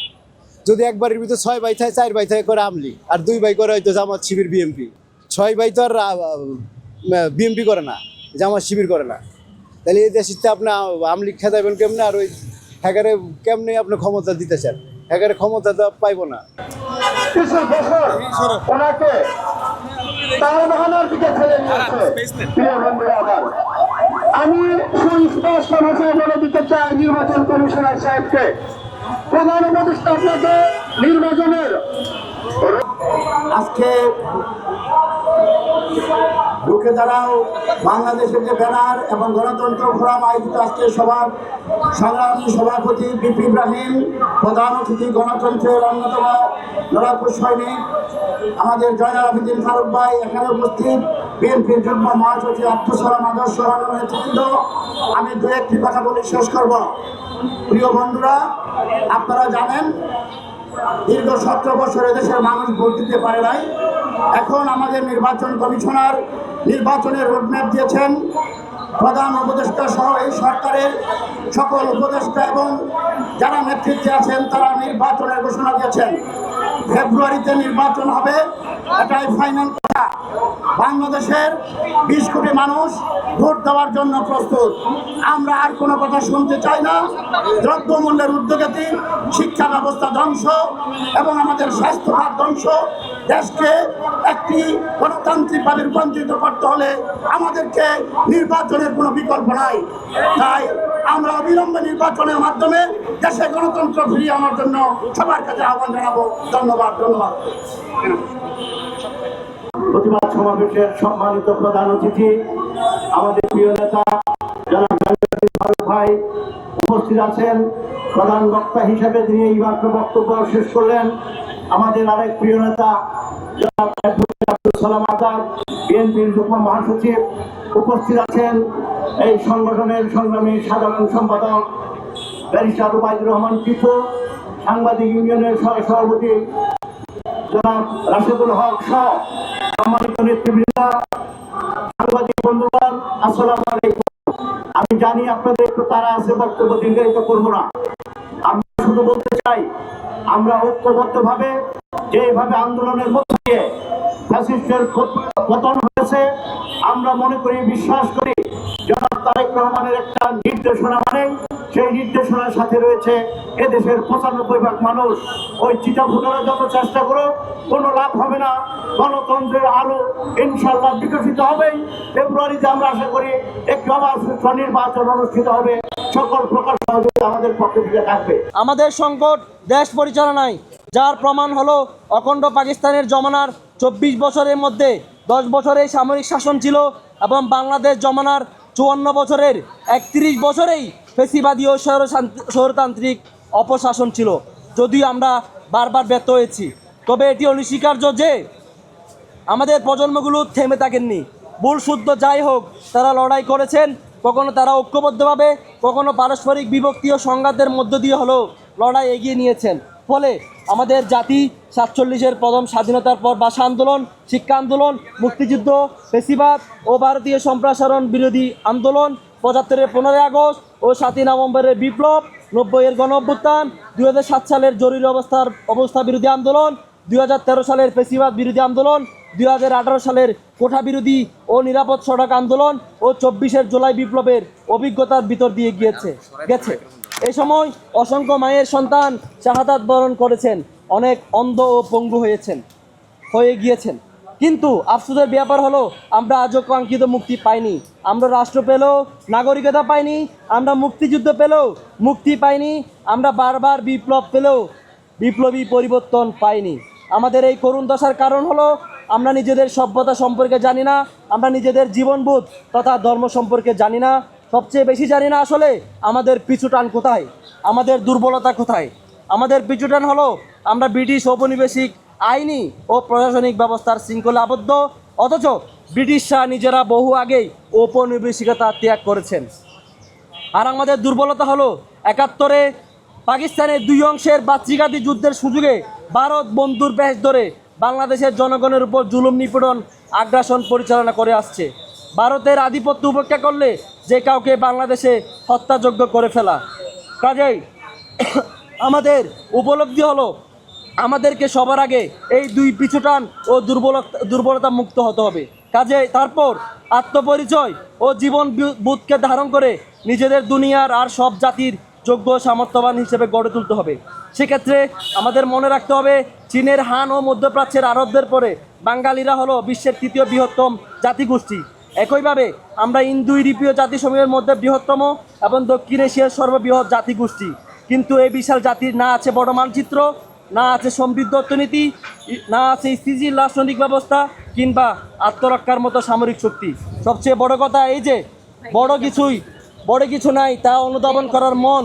যদি এক বাড়ির ভিতরে 6 ভাই থাকে, 4 ভাই থাকে করে আমলি, আর 2 ভাই করে হয়তো জামাত শিবির বিএমপি, 6 ভাই তো আর বিএমপি করে না, জামাত শিবির করে না। তাহলে এই দেশে আপনি আমলিগ খেদাবেন কেমনে, আর ওই হ্যাগারে কেমনে আপনি ক্ষমতা দিতে চান? হ্যাগারে ক্ষমতা তো পাইবো না।
কিছু বছর ওনাকে তালবাহানার দিকে ফেলে নিয়েছে। প্রিয় বন্ধুরা আমার, আমি সুস্পষ্ট ভাষায় বলে দিতে চাই নির্বাচন কমিশনার সাহেবকে, প্রধান উপদেষ্টা আপনাকে নির্বাচনের
আজকে রুখে দাঁড়াও বাংলাদেশের যে ব্যানার এবং গণতন্ত্র ফোরাম আয়োজিত আজকে সভা সংগ্রামী সভাপতি বিপি ইব্রাহিম, প্রধান অতিথি গণতন্ত্রের অন্যতম লড়াকু সৈনিক আমাদের জয়নাল আবেদিন ফারুক ভাই এখানে উপস্থিত, বিএনপির যুগ্ম মহাসচিব আব্দুল সালাম আদর্শ নেতৃবৃন্দ, আমি দু একটি কথা বলে শেষ করব। প্রিয় বন্ধুরা, আপনারা জানেন দীর্ঘ 17 বছর দেশের মানুষ ভোট দিতে পারে নাই। এখন আমাদের নির্বাচন কমিশনার নির্বাচনের রোডম্যাপ দিয়েছেন। প্রধান উপদেষ্টা সহ এই সরকারের সকল উপদেষ্টা এবং যারা নেতৃত্বে আছেন তারা নির্বাচনের ঘোষণা দিয়েছেন। ফেব্রুয়ারিতে নির্বাচন হবে, এটাই ফাইনাল কথা। বাংলাদেশের 20 কোটি মানুষ ভোট দেওয়ার জন্য প্রস্তুত। আমরা আর কোনো কথা শুনতে চাই না। দ্রব্যমূল্যের ঊর্ধ্বগতি, শিক্ষা ব্যবস্থা ধ্বংস এবং আমাদের স্বাস্থ্য খাত ধ্বংস, দেশকে একটি গণতান্ত্রিকভাবে রূপান্তরিত করতে হলে আমাদেরকে নির্বাচনের কোনো বিকল্প নাই। তাই আমরা অবিলম্বে নির্বাচনের মাধ্যমে দেশে গণতন্ত্র ফিরিয়ে আনার জন্য সবার কাছে আহ্বান জানাবো। ধন্যবাদ।
প্রতিবাদ সমাবেশের সম্মানিত প্রধান অতিথি আমাদের প্রিয় নেতা জনাব ফারুক ভাই উপস্থিত আছেন। প্রধান বক্তা হিসেবে তিনি এইমাত্র বক্তব্য শেষ করলেন। আমাদের আরেক প্রিয় নেতা জনাব আব্দুল সালাম আজাদ, বিএনপির যুগ্ম মহাসচিব উপস্থিত আছেন। এই সংগঠনের সংগ্রামী সাধারণ সম্পাদক ব্যারিস্টার ওবায়দুর রহমান টিপু, সাংবাদিক ইউনিয়নের সভাপতি জনাব রাশেদুল হক সহ সম্মানিত নেতৃবৃন্দ, সাংবাদিক বন্ধুগণ, আসসালামু আলাইকুম। আমি জানি আপনাদের একটু তাড়া আছে, বক্তব্য দীর্ঘায়িত করবো না। আমি শুধু বলতে চাই, আমরা ঐক্যবদ্ধভাবে যেভাবে আন্দোলনের মধ্যে দিয়ে ফ্যাসিস্টের পতন হয়েছে, আমরা মনে করি, বিশ্বাস করি জনাব তারেক রহমানের একটা নির্দেশনা মানে সেই নির্দেশনার সাথে রয়েছে এদেশের 95% মানুষ। ওই চিটাফুটারা যত চেষ্টা করো কোনো লাভ হবে না। গণতন্ত্রের আলো ইনশাল্লাহ বিকশিত হবেই। ফেব্রুয়ারিতে আমরা আশা করি একটি আবার সুষ্ঠু নির্বাচন অনুষ্ঠিত হবে। সকল প্রকার সহযোগিতা আমাদের পক্ষ থেকে থাকবে।
আমাদের সংকট দেশ পরিচালনায়, যার প্রমাণ হলো অখণ্ড পাকিস্তানের জমানার 24 বছরের মধ্যে 10 বছরেই সামরিক শাসন ছিল এবং বাংলাদেশ জমানার 54 বছরের 31 বছরেই ফেসিবাদী ও স্বৈরতান্ত্রিক অপশাসন ছিল। যদিও আমরা বারবার ব্যর্থ হয়েছি, তবে এটি অনস্বীকার্য যে আমাদের প্রজন্মগুলো থেমে থাকেননি। ভুল শুদ্ধ যাই হোক, তারা লড়াই করেছেন। কখনো তারা ঐক্যবদ্ধভাবে, কখনো পারস্পরিক বিভক্তি ও সংঘাতের মধ্য দিয়ে হলেও লড়াই এগিয়ে নিয়েছেন। ফলে আমাদের জাতি 47-এর প্রথম স্বাধীনতার পর ভাষা আন্দোলন, শিক্ষা আন্দোলন, মুক্তিযুদ্ধ, ফেসিবাদ ও ভারতীয় সম্প্রসারণ বিরোধী আন্দোলন, 75-এর 15ই আগস্ট ও 7ই নভেম্বরের বিপ্লব, 90-এর গণঅভ্যুত্থান, 2007 সালের জরুরি অবস্থা বিরোধী আন্দোলন, 2013 সালের ফেসিবাদ বিরোধী আন্দোলন, 2018 সালের কোঠা বিরোধী ও নিরাপদ সড়ক আন্দোলন ও 24-এর জুলাই বিপ্লবের অভিজ্ঞতার ভিতর দিয়ে গেছে। এই সময় অসংখ্য মায়ের সন্তান শাহাদাত বরণ করেছেন, অনেক অন্ধ ও পঙ্গু হয়ে গিয়েছেন। কিন্তু আফসোসের ব্যাপার হলো আমরা আজও কাঙ্ক্ষিত মুক্তি পাইনি। আমরা রাষ্ট্র পেলেও নাগরিকতা পাইনি, আমরা মুক্তিযুদ্ধ পেলেও মুক্তি পাইনি, আমরা বারবার বিপ্লব পেলেও বিপ্লবী পরিবর্তন পাইনি। আমাদের এই করুণ দশার কারণ হলো আমরা নিজেদের সভ্যতা সম্পর্কে জানি না, আমরা নিজেদের জীবনবোধ তথা ধর্ম সম্পর্কে জানি না। সবচেয়ে বেশি জানি না আসলে আমাদের পিছুটান কোথায়, আমাদের দুর্বলতা কোথায়। আমাদের পিছুটান হলো আমরা ব্রিটিশ ঔপনিবেশিক আইনি ও প্রশাসনিক ব্যবস্থার শৃঙ্খলা আবদ্ধ, অথচ ব্রিটিশরা নিজেরা বহু আগেই ঔপনিবেশিকতা ত্যাগ করেছেন। আর আমাদের দুর্বলতা হলো 71-এ পাকিস্তানের দুই অংশের বাচ্চিঘাতী যুদ্ধের সুযোগে ভারত বন্ধুর বেশ ধরে বাংলাদেশের জনগণের উপর জুলুম নিপীড়ন আগ্রাসন পরিচালনা করে আসছে। ভারতের আধিপত্য উপেক্ষা করলে যে কাউকে বাংলাদেশে হত্যাযোগ্য করে ফেলা। কাজেই আমাদের উপলব্ধি হলো আমাদেরকে সবার আগে এই দুই পিছুটান ও দুর্বলতা মুক্ত হতে হবে। কাজে তারপর আত্মপরিচয় ও জীবন বোধকে ধারণ করে নিজেদের দুনিয়ার আর সব জাতির যোগ্য সামর্থ্যবান হিসেবে গড়ে তুলতে হবে। সেক্ষেত্রে আমাদের মনে রাখতে হবে চীনের হান ও মধ্যপ্রাচ্যের আরবদের পরে বাঙালিরা হলো বিশ্বের তৃতীয় বৃহত্তম জাতিগোষ্ঠী। একইভাবে আমরা ইন্দো ইউরোপীয় জাতিসমূহের মধ্যে বৃহত্তম এবং দক্ষিণ এশিয়ার সর্ববৃহৎ জাতিগোষ্ঠী। কিন্তু এই বিশাল জাতির না আছে বড় মানচিত্র, না আছে সমৃদ্ধ অর্থনীতি, না আছে স্থিতিশীল রাজনৈতিক ব্যবস্থা কিংবা আত্মরক্ষার মতো সামরিক শক্তি। সবচেয়ে বড় কথা এই যে বড় কিছু নাই তা অনুধাবন করার মন,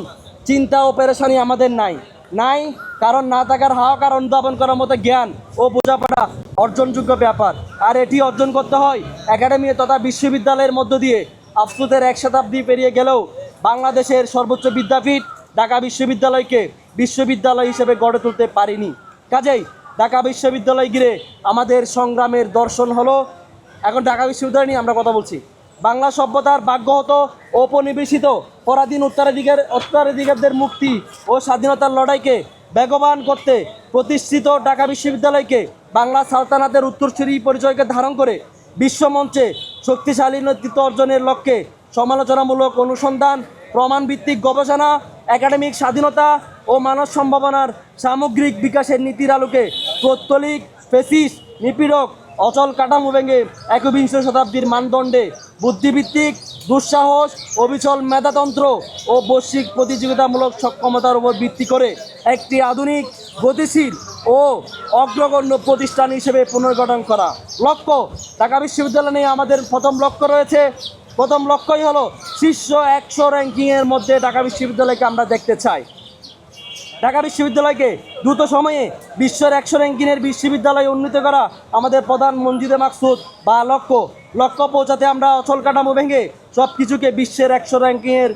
চিন্তা ও পেরেশানি আমাদের নাই কারণ না থাকার হাহাকার অনুধাবন করার মতো জ্ঞান ও বোঝাপড়া অর্জনযোগ্য ব্যাপার। আর এটি অর্জন করতে হয় একাডেমি তথা বিশ্ববিদ্যালয়ের মধ্য দিয়ে। আফসোসের 1 শতাব্দী পেরিয়ে গেলেও বাংলাদেশের সর্বোচ্চ বিদ্যাপীঠ ঢাকা বিশ্ববিদ্যালয়কে বিশ্ববিদ্যালয় হিসেবে গড়ে তুলতে পারিনি। কাজেই ঢাকা বিশ্ববিদ্যালয় ঘিরে আমাদের সংগ্রামের দর্শন হলো, এখন ঢাকা বিশ্ববিদ্যালয় নিয়ে আমরা কথা বলছি, বাংলা সভ্যতার ভাগ্যহত ঔপনিবেশিত পরাধীন উত্তরাধিকারদের মুক্তি ও স্বাধীনতার লড়াইকে বেগবান করতে প্রতিষ্ঠিত ঢাকা বিশ্ববিদ্যালয়কে বাংলা সালতানাতের উত্তরসূরি পরিচয়কে ধারণ করে বিশ্বমঞ্চে শক্তিশালী নেতৃত্ব অর্জনের লক্ষ্যে সমালোচনামূলক অনুসন্ধান, প্রমাণভিত্তিক গবেষণা, একাডেমিক স্বাধীনতা ও মানব সম্ভাবনার সামগ্রিক বিকাশের নীতির আলোকে পৌত্তলিক, ফেসিস্ট, নিপীড়ক, অচল কাঠামো ভেঙে 21 শতাব্দীর মানদণ্ডে বুদ্ধিভিত্তিক, দুঃসাহস, অবিচল মেধাতন্ত্র ও বৈশ্বিক প্রতিযোগিতামূলক সক্ষমতার উপর ভিত্তি করে একটি আধুনিক, গতিশীল ও অগ্রগণ্য প্রতিষ্ঠান হিসেবে পুনর্গঠন করা। লক্ষ্য ঢাকা বিশ্ববিদ্যালয় নিয়ে আমাদের প্রথম লক্ষ্যই হলো শীর্ষ 100 র্যাঙ্কিংয়ের মধ্যে ঢাকা বিশ্ববিদ্যালয়কে আমরা দেখতে চাই। ঢাকা বিশ্ববিদ্যালয়কে দ্রুত সময়ে বিশ্বের 100 র্যাঙ্কিংয়ের বিশ্ববিদ্যালয়ে উন্নীত করা আমাদের প্রধান মঞ্জিদে মাকসুদ বা লক্ষ্য পৌঁছাতে আমরা অচল কাঠামো ভেঙে সব কিছুকে বিশ্বের 100 র্যাঙ্কিংয়ের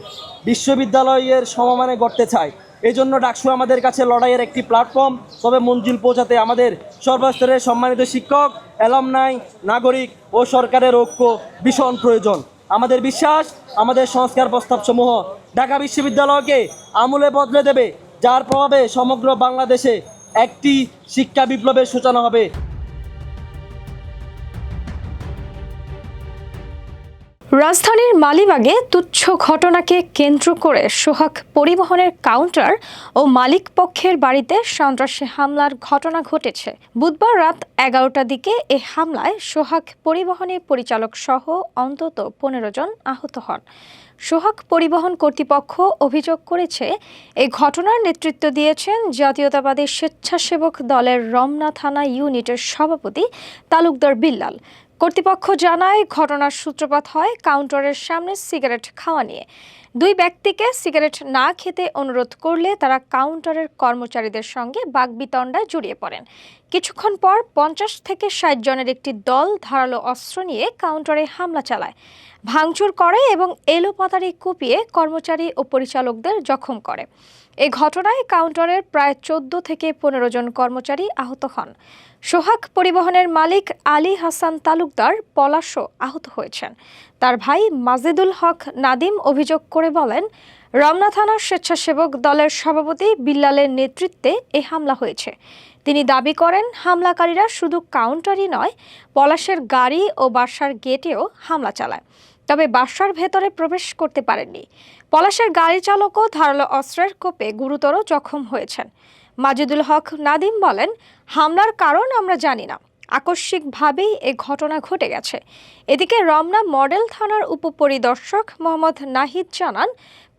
বিশ্ববিদ্যালয়ের সমমানে গড়তে চাই। এই জন্য ডাকসু আমাদের কাছে লড়াইয়ের একটি প্ল্যাটফর্ম। তবে মঞ্জিল পৌঁছাতে আমাদের সর্বস্তরের সম্মানিত শিক্ষক, অ্যালামনাই, নাগরিক ও সরকারের ঐক্য ভীষণ প্রয়োজন। আমাদের বিশ্বাস আমাদের সংস্কার প্রস্তাবসমূহ ঢাকা বিশ্ববিদ্যালয়কে আমূলে বদলে দেবে, যার প্রভাবে সমগ্র বাংলাদেশে একটি শিক্ষা বিপ্লবের সূচনা হবে।
রাজধানীর মালিবাগে তুচ্ছ ঘটনাকে কেন্দ্র করে সোহাগ পরিবহনের কাউন্টার ও মালিক পক্ষের বাড়িতে সন্ত্রাসী হামলার ঘটনা ঘটেছে। বুধবার রাত 11টার দিকে এ হামলায় সোহাগ পরিবহনের পরিচালক সহ অন্তত 15 জন আহত হন। সোহাগ পরিবহন কর্তৃপক্ষ অভিযোগ করেছে, এই ঘটনার নেতৃত্ব দিয়েছেন জাতীয়তাবাদী স্বেচ্ছাসেবক দলের রমনা থানা ইউনিটের সভাপতি তালুকদার বিল্লাল। কর্তৃপক্ষ জানায়, ঘটনার সূত্রপাত হয় কাউন্টারের সামনে সিগারেট খাওয়া নিয়ে। 2 ব্যক্তিকে সিগারেট না খেতে অনুরোধ করলে তারা কাউন্টারের কর্মচারীদের সঙ্গে বাকবিতণ্ডায় জড়িয়ে পড়েন। কিছুক্ষণ পর 50 থেকে 60 জনের একটি দল ধারালো অস্ত্র নিয়ে কাউন্টারে হামলা চালায়, ভাঙচুর করে এবং এলোপাতাড়ি কুপিয়ে কর্মচারী ও পরিচালকদের জখম করে। এই ঘটনায় কাউন্টারের প্রায় 14 থেকে 15 জন কর্মচারী আহত হন। সোহাগ পরিবহনের মালিক আলী হাসান তালুকদার পলাশও আহত হয়েছেন। তার ভাই মাজেদুল হক নাদিম অভিযোগ করে বলেন, রমনা থানার স্বেচ্ছাসেবক দলের সভাপতি বিল্লালের নেতৃত্বে এ হামলা হয়েছে। তিনি দাবি করেন, হামলাকারীরা শুধু কাউন্টারই নয়, পলাশের গাড়ি ও বাসার গেটেও হামলা চালায়। তবে বাসার ভেতরে প্রবেশ করতে পারেননি। পলাশের গাড়ি চালকও ধারালো অস্ত্রের কোপে গুরুতর জখম হয়েছেন। মাজেদুল হক নাদিম বলেন, হামলার কারণ আমরা জানি না, আকস্মিকভাবেই এ ঘটনা ঘটে গেছে। এদিকে রমনা মডেল থানার উপপরিদর্শক মোহাম্মদ নাহিদ জানান,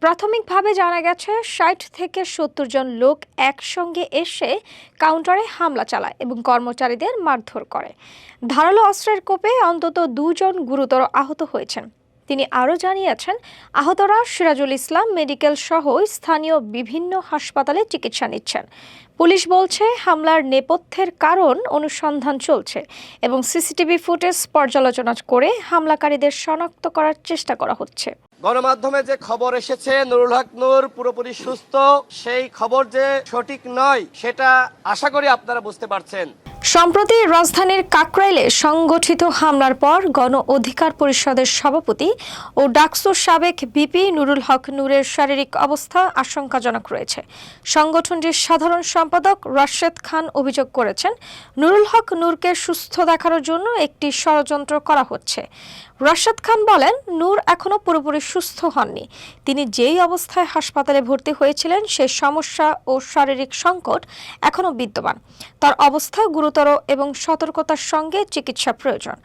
প্রাথমিকভাবে জানা গেছে ৬০ থেকে ৭০ জন লোক একসঙ্গে এসে কাউন্টারে হামলা চালায় এবং কর্মচারীদের মারধর করে। ধারালো অস্ত্রের কোপে অন্তত ২ জন গুরুতর আহত হয়েছেন। তিনি আরও জানিয়েছেন, আহতরা সিরাজুল ইসলাম মেডিকেল সহ স্থানীয় বিভিন্ন হাসপাতালে চিকিৎসা নিচ্ছেন। পুলিশ বলছে, হামলার নেপথ্যের কারণ অনুসন্ধান চলছে এবং সিসিটিভি ফুটেজ পর্যালোচনা করে হামলাকারীদের শনাক্ত করার চেষ্টা করা হচ্ছে।
গণমাধ্যমে যে খবর এসেছে নুরুল হক নূর পুরোপুরি সুস্থ, সেই খবর যে সঠিক নয় সেটা আশা করি আপনারা বুঝতে পারছেন।
সম্প্রতি রাজধানীর কাকরাইলে সংগঠিত হামলার পর গণ অধিকার পরিষদের সভাপতি ও ডাকসুর সাবেক ভিপি নুরুল হক নূরের শারীরিক অবস্থা আশঙ্কাজনক রয়েছে। সংগঠনটির সাধারণ সম্পাদক রাশেদ খান অভিযোগ করেছেন, নুরুল হক নূরকে সুস্থ দেখানোর জন্য একটি ষড়যন্ত্র করা হচ্ছে। রাশেদ খান বলেন, নূর এখনো পুরোপুরি সুস্থ হননি। তিনি যেই অবস্থায় হাসপাতালে ভর্তি হয়েছিলেন সেই সমস্যা ও শারীরিক সংকট এখনো বিদ্যমান। তার অবস্থা গুরুতর এবং সতর্কতার সঙ্গে চিকিৎসা প্রয়োজন।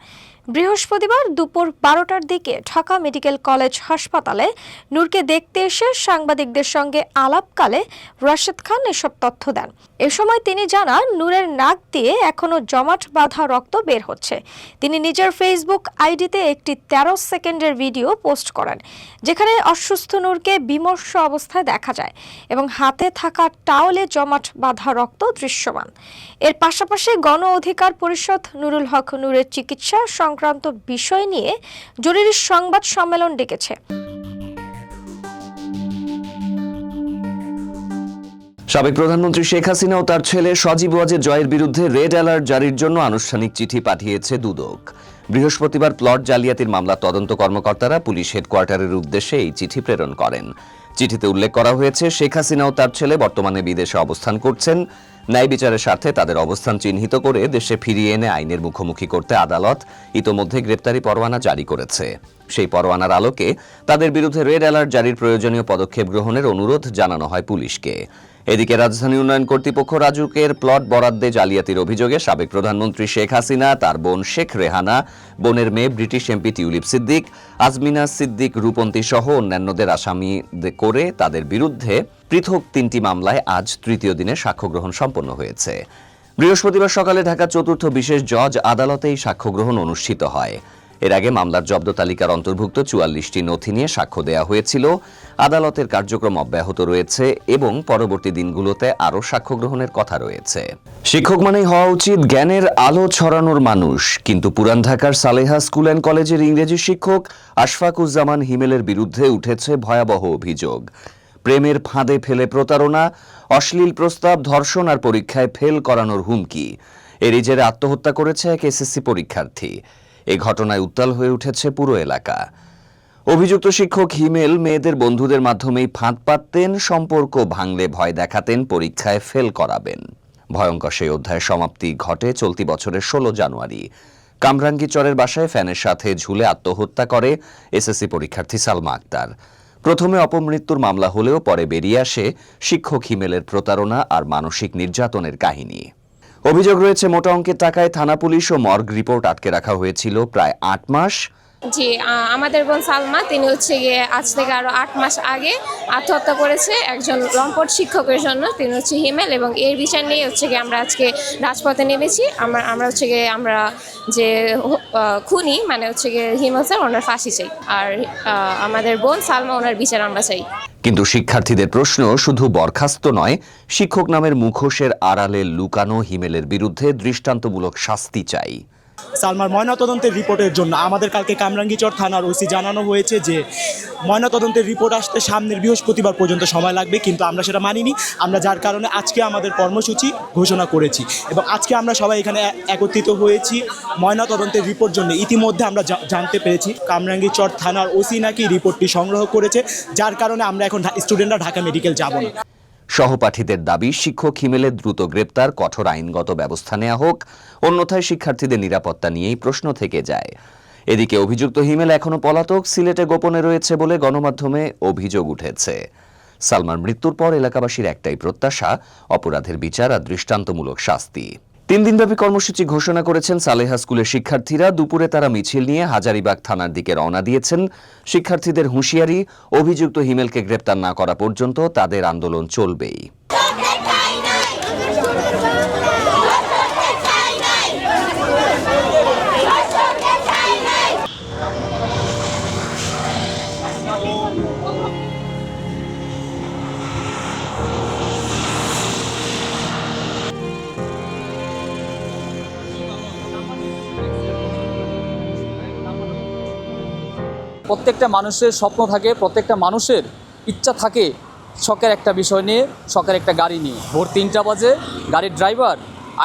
বৃহস্পতিবার দুপুর ১২টার দিকে ঢাকা মেডিকেল কলেজ হাসপাতালে নূরকে দেখতে এসে সাংবাদিকদের সঙ্গে আলাপকালে রাশেদ খান এসব তথ্য দেন। এ সময় তিনি জানান, নূরের নাক দিয়ে এখনো জমাট বাঁধা রক্ত বের হচ্ছে। তিনি নিজের ফেসবুক আইডিতে একটি ১৩ সেকেন্ডের ভিডিও পোস্ট করেন, যেখানে অসুস্থ নূরকে বিমর্ষ অবস্থায় দেখা যায় এবং হাতে থাকা টাওয়ালে জমাট বাঁধা রক্ত দৃশ্যমান। এর পাশাপাশি গণ অধিকার পরিষদ নুরুল হক নূরের চিকিৎসা সংক্রান্ত বিষয় নিয়ে জরুরি সংবাদ সম্মেলন ডেকেছে।
সাবেক প্রধানমন্ত্রী শেখ হাসিনা ও তার ছেলে সজীব ওয়াজেদ জয়ের বিরুদ্ধে রেড অ্যালার্ট জারির জন্য আনুষ্ঠানিক চিঠি পাঠিয়েছে দুদক। বৃহস্পতিবার প্লট জালিয়াতির মামলা তদন্ত কর্মকর্তারা পুলিশ হেডকোয়ার্টারের উদ্দেশ্যে এই চিঠি প্রেরণ করেন। চিঠিতে উল্লেখ করা হয়েছে, শেখ হাসিনা ও তার ছেলে বর্তমানে বিদেশে অবস্থান করছেন। ন্যায় বিচারের স্বার্থে তাদের অবস্থান চিহ্নিত করে দেশে ফিরিয়ে এনে আইনের মুখোমুখি করতে আদালত ইতোমধ্যে গ্রেপ্তারি পরোয়ানা জারি করেছে। সেই পরোয়ানার আলোকে তাদের বিরুদ্ধে রেড অ্যালার্ট জারির প্রয়োজনীয় পদক্ষেপ গ্রহণের অনুরোধ জানানো হয় পুলিশকে। এদিকে রাজধানী উন্নয়ন কর্তৃপক্ষ রাজুকের প্লট বরাদ্দে জালিয়াতির অভিযোগে সাবেক প্রধানমন্ত্রী শেখ হাসিনা, তার বোন শেখ রেহানা, বোনের মেয়ে British MP tulip Siddique, Azmina Siddique Rupanti সহ অন্যান্যদের আসামি করে তাদের বিরুদ্ধে পৃথক ৩টি মামলায় আজ তৃতীয় দিনে সাক্ষ্য গ্রহণ সম্পন্ন হয়েছে। বৃহস্পতিবার সকালে ঢাকা চতুর্থ বিশেষ জজ আদালতে এই সাক্ষ্য গ্রহণ অনুষ্ঠিত হয়। এর আগে মামলার জব্দ তালিকার অন্তর্ভুক্ত ৪৪টি নথি নিয়ে সাক্ষ্য দেয়া হয়েছিল। আদালতের কার্যক্রম অব্যাহত রয়েছে এবং পরবর্তী দিনগুলোতে আরও সাক্ষ্য গ্রহণের কথা রয়েছে। শিক্ষক মানেই হওয়া উচিত জ্ঞানের আলো ছড়ানোর মানুষ, কিন্তু পুরান ঢাকার সালেহা স্কুল অ্যান্ড কলেজের ইংরেজি শিক্ষক আশফাকুজ্জামান হিমেলের বিরুদ্ধে উঠেছে ভয়াবহ অভিযোগ। প্রেমের ফাঁদে ফেলে প্রতারণা, অশ্লীল প্রস্তাব, ধর্ষণ আর পরীক্ষায় ফেল করানোর হুমকি। এরই জেরে আত্মহত্যা করেছে এক এসএসসি পরীক্ষার্থী। এই ঘটনায় উত্তাল হয়ে উঠেছে পুরো এলাকা। অভিযুক্ত শিক্ষক হিমেল মেয়েদের বন্ধুদের মাধ্যমেই ফাঁদ পাততেন, সম্পর্ক ভাঙলে ভয় দেখাতেন, পরীক্ষায় ফেল করাবেন। ভয়ঙ্কর সেই অধ্যায়ের সমাপ্তি ঘটে চলতি বছরের ১৬ জানুয়ারি। কামরাঙ্গীচরের বাসায় ফ্যানের সাথে ঝুলে আত্মহত্যা করে এসএসসি পরীক্ষার্থী সালমা আক্তার। প্রথমে অপমৃত্যুর মামলা হলেও পরে বেরিয়ে আসে শিক্ষক হিমেলের প্রতারণা আর মানসিক নির্যাতনের কাহিনী। অভিযোগ রয়েছে, মোটা অঙ্কের টাকায় থানা পুলিশ ও মর্গ রিপোর্ট আটকে রাখা হয়েছিল প্রায় ৮ মাস।
জি, আমাদের বোন সালমা তিনি হচ্ছে গিয়ে আজ থেকে আরো ৮ মাস আগে আত্মহত্যা করেছে একজন লম্পট শিক্ষকের জন্য। তিনি হচ্ছে হিমেল, এবং এর বিচার নিয়ে হচ্ছে গিয়ে আমরা আজকে রাজপথে নেমেছি। আমরা হচ্ছে গিয়ে আমরা যে খুনি মানে হচ্ছে গিয়ে হিমেল স্যার, ওনার ফাঁসি চাই, আর আমাদের বোন সালমা ওনার বিচার আমরা চাই।
কিন্তু শিক্ষার্থীদের প্রশ্ন, শুধু বরখাস্ত নয়, শিক্ষক নামের মুখোশের আড়ালে লুকানো হিমেলের বিরুদ্ধে দৃষ্টান্তমূলক শাস্তি চাই।
সালমার ময়নাতদন্তের রিপোর্টের জন্য আমাদের কালকে কামরাঙ্গীচর থানার ওসি জানানো হয়েছে যে ময়নাতদন্তের রিপোর্ট আসতে সামনের বৃহস্পতিবার পর্যন্ত সময় লাগবে, কিন্তু আমরা সেটা মানিনি। আমরা যার কারণে আজকে আমাদের কর্মসূচি ঘোষণা করেছি এবং আজকে আমরা সবাই এখানে একত্রিত হয়েছি ময়নাতদন্তের রিপোর্ট জন্য। ইতিমধ্যে আমরা জানতে পেরেছি কামরাঙ্গীচর থানার ওসি নাকি রিপোর্টটি সংগ্রহ করেছে, যার কারণে আমরা এখন স্টুডেন্টরা ঢাকা মেডিকেল যাব না।
সহপাঠীদের দাবি, শিক্ষক হিমেলের দ্রুত গ্রেপ্তার, কঠোর আইনগত ব্যবস্থা নেওয়া হোক, অন্যথায় শিক্ষার্থীদের নিরাপত্তা নিয়েই প্রশ্ন থেকে যায়। এদিকে অভিযুক্ত হিমেল এখনো পলাতক, সিলেটে গোপনে রয়েছে বলে গণমাধ্যমে অভিযোগ উঠেছে। সালমার মৃত্যুর পর এলাকাবাসীর একটাই প্রত্যাশা, অপরাধের বিচার আর দৃষ্টান্তমূলক শাস্তি। 3 দিনব্যাপী কর্মসূচি ঘোষণা করেছেন সালেহা স্কুলের শিক্ষার্থীরা। দুপুরে তারা মিছিল নিয়ে হাজারীবাগ থানার দিকে রওনা দিয়েছেন। শিক্ষার্থীদের হুঁশিয়ারি, অভিযুক্ত হিমেলকে গ্রেপ্তার না করা পর্যন্ত তাদের আন্দোলন চলবেই।
প্রত্যেকটা মানুষের স্বপ্ন থাকে, প্রত্যেকটা মানুষের ইচ্ছা থাকে শখের একটা বিষয় নিয়ে, শখের একটা গাড়ি নিয়ে। ভোর 3টা বাজে গাড়ির ড্রাইভার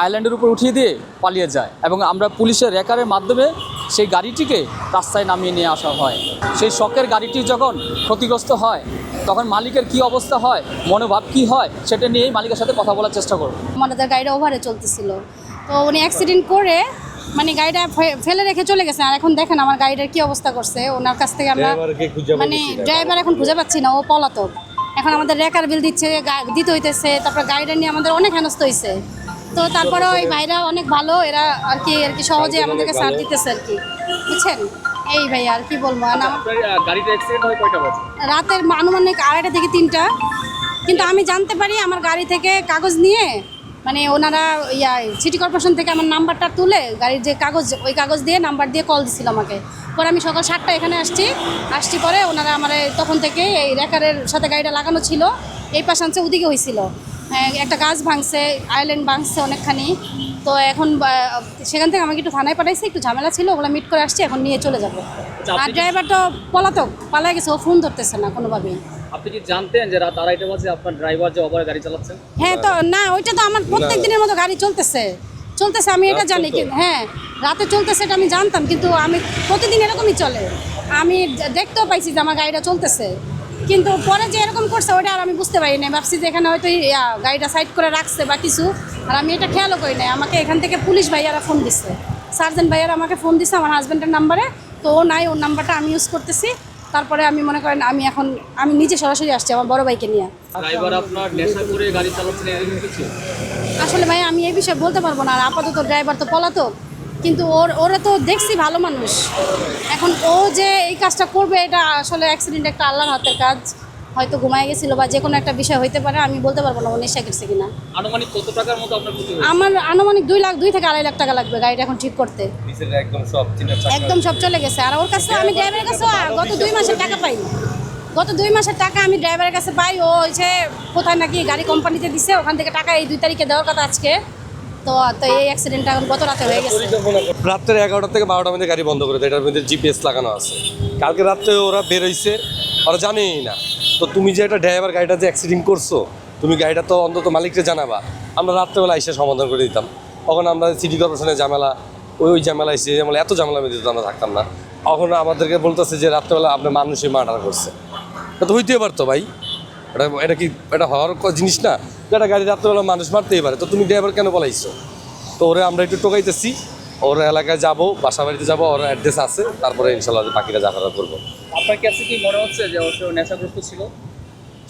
আইল্যান্ডের উপর উঠিয়ে দিয়ে পালিয়ে যায় এবং আমরা পুলিশের রেকারের মাধ্যমে সেই গাড়িটিকে রাস্তায় নামিয়ে নিয়ে আসা হয়। সেই শখের গাড়িটি যখন ক্ষতিগ্রস্ত হয় তখন মালিকের কি অবস্থা হয়, মনোভাব কি হয়, সেটা নিয়েই মালিকের সাথে কথা বলার চেষ্টা করব।
আমাদের গাড়িটা ওভারে চলতেছিল, তো উনি অ্যাক্সিডেন্ট করে মানে গাড়িটা ফেলে রেখে চলে গেছে। আর এখন দেখেন আমার গাড়িটার কি অবস্থা করছে। ওনার কাছ থেকে আমরা মানে ড্রাইভার এখন খুঁজে পাচ্ছি না, ও পলাতক। এখন আমাদের রেকার বিল দিতে হইতেছে, তারপর গাড়িটা নিয়ে আমাদের অনেক হেনস্থ হয়েছে। তো তারপরে ওই ভাইরা অনেক ভালো, এরা আর কি সহজে আমাদেরকে ছাড় দিতেছে আর কি, বুঝছেন। এই ভাই আর কি বলবো, রাতের আনুমানিক 2:30 থেকে 3টা। কিন্তু আমি জানতে পারি আমার গাড়ি থেকে কাগজ নিয়ে মানে ওনারা সিটি কর্পোরেশন থেকে আমার নাম্বারটা তুলে গাড়ির যে কাগজ, ওই কাগজ দিয়ে নাম্বার দিয়ে কল দিছিল আমাকে। পরে আমি সকাল 7টা এখানে আসছি পরে ওনারা আমার তখন থেকে এই রেকারের সাথে গাড়িটা লাগানো ছিল, এই পাশে আনছে, ওদিকে হয়েছিল একটা গাছ ভাঙছে, আইল্যান্ড ভাঙছে অনেকখানি। তো এখন সেখান থেকে আমাকে একটু থানায় পাঠাইছে, একটু ঝামেলা ছিল, ওগুলো মিট করে আসছি, এখন নিয়ে চলে যাবো। আর ড্রাইভার তো পলাতক, পালাই গেছে, ও ফোন ধরতেছে না কোনোভাবেই।
আপনি কি জানতেন যে রাত 2:30 বাজে আপনার ড্রাইভার যে ওভারে গাড়ি চালাচ্ছেন?
হ্যাঁ, তো না, ওইটা তো আমার প্রত্যেক দিনের মতো গাড়ি চলতেছে আমি এটা জানি। কিন্তু হ্যাঁ, রাতে চলতেছে এটা আমি জানতাম, কিন্তু আমি প্রতিদিন এরকমই চলে। আমি দেখতেও পাইছি যে আমার গাড়িটা চলতেছে, কিন্তু পরে যে এরকম করছে ওটা আর আমি বুঝতে পারি না। ভাবছি যে এখানে হয়তো গাড়িটা সাইড করে রাখছে বা কিছু, আর আমি এটা খেয়ালও করি নাই। আমাকে এখান থেকে পুলিশ ভাইয়ারা ফোন দিচ্ছে, সার্জেন্ট ভাইয়ারা আমাকে ফোন দিচ্ছে আমার হাজব্যান্ডের নাম্বারে। তো ও নাই, ওর নাম্বারটা আমি ইউজ করতেছি। তারপরে আমি মনে করেন আমি নিজে সরাসরি আসছি আমার বড় ভাইকে নিয়ে।
ড্রাইভার আপনার নেশা করে গাড়ি চালাচ্ছেন এরকম কিছু?
আসলে ভাই আমি এই বিষয়ে বলতে পারবো না। আর আপাতত ড্রাইভার তো পলাতক, কিন্তু ওরা তো দেখছি ভালো মানুষ। এখন ও যে এই কাজটা করবে এটা আসলে অ্যাক্সিডেন্ট একটা আল্লাহর হাতের কাজ। হয়তো ঘুমায় গেছিল বা যে কোনো একটা বিষয় হইতে পারে, আমি বলতে পারবো না ও নেশা করছে কিনা।
আনুমানিক কত টাকার মতো আপনার ক্ষতি হয়েছে?
আমার আনুমানিক 2 থেকে 2.5 লাখ টাকা লাগবে গাড়িটা এখন ঠিক করতে। একদম সব চলে গেছে। আর ওর কাছে আমি ড্রাইভারের কাছে গত 2 মাসের টাকা পাই। গত 2 মাসের টাকা আমি ড্রাইভারের কাছে পাই। ও হচ্ছে কোথায় নাকি গাড়ি কোম্পানিতে দিছে, ওখান থেকে টাকা এই 2 তারিখে দেওয়ার কথা আজকে। তো এই অ্যাক্সিডেন্টটা গত রাতে হয়ে গেছে।
রাত্রে 11টা থেকে 12টার মধ্যে গাড়ি বন্ধ করে দেয়, এটার মধ্যে জিপিএস লাগানো আছে। কালকে রাত্রে ওরা বেরোইছে, ওরা জানেই না। তো তুমি যে একটা ড্রাইভার গাড়িটা যে অ্যাক্সিডেন্ট করছো, তুমি গাড়িটা তো অন্তত মালিককে জানাবা। আমরা রাত্রেবেলা এসে সমাধান করে দিতাম। তখন আমরা সিটি কর্পোরেশনের ঝামেলা, ওই ঝামেলা এসে যেমন এত ঝামেলা মধ্যে আমরা থাকতাম না। এখন আমাদেরকে বলতেছে যে রাত্রেবেলা আপনার মানুষই মার্ডার করছে। এটা তো হইতেই পারতো ভাই, এটা কি এটা হওয়ার জিনিস না? একটা গাড়ি রাত্রেবেলা মানুষ মারতেই পারে, তো তুমি ড্রাইভার কেন বলাইছো? তো ওরা আমরা একটু টোকাইতেছি, ওর এলাকায় যাবো, বাসা বাড়িতে যাবো, ওর অ্যাড্রেস আছে, তারপরে ইনশাল্লাহ বাকিরা যা করার করবো।
আপনার কাছে কি মনে হচ্ছে যে অবশ্য নেশাগ্রস্ত ছিল?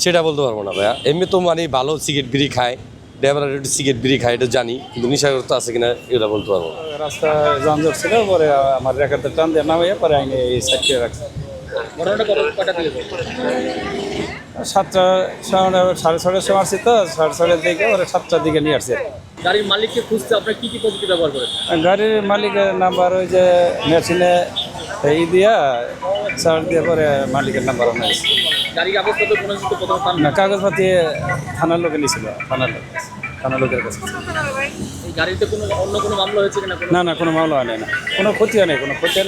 সেটা বলতে পারবো না ভাইয়া। এমনি তো মানে ভালো সিগারেট বিড়ি খায়, ড্রাইভার একটু সিগারেট বিড়ি খায়, এটা জানি, কিন্তু নেশাগ্রস্ত আছে কিনা এটা বলতে পারবো না।
রাস্তা যানজট ছিল, পরে আমার রেখাতে টান দিয়ে নামাইয়া পরে আইনে এই সাইড করে রাখছে।
ঘটনাটা কটা থেকে?
7টা, 6:30 মারছি তো, 6:30 থেকে ওরা 7টার দিকে নিয়ে আসছে।
গাড়ির মালিককে খুঁজতে আপনার কি পদ্ধতি ব্যবহার করেন?
গাড়ির মালিকের নাম্বার ওই যে মেশিনে দিয়া সার্চ দিয়ে পরে মালিকের নাম্বার নিয়েছে।
গাড়ি কাগজপত্র কোনো কিছু প্রথমে পান
না? কাগজপাতি থানার লোকে নিয়েছিল, থানার লোকের কাছে।
এই গাড়িতে অন্য কোনো মামলা হয়েছে কিনা?
না, কোনো মামলা হয় না, কোনো ক্ষতি হয়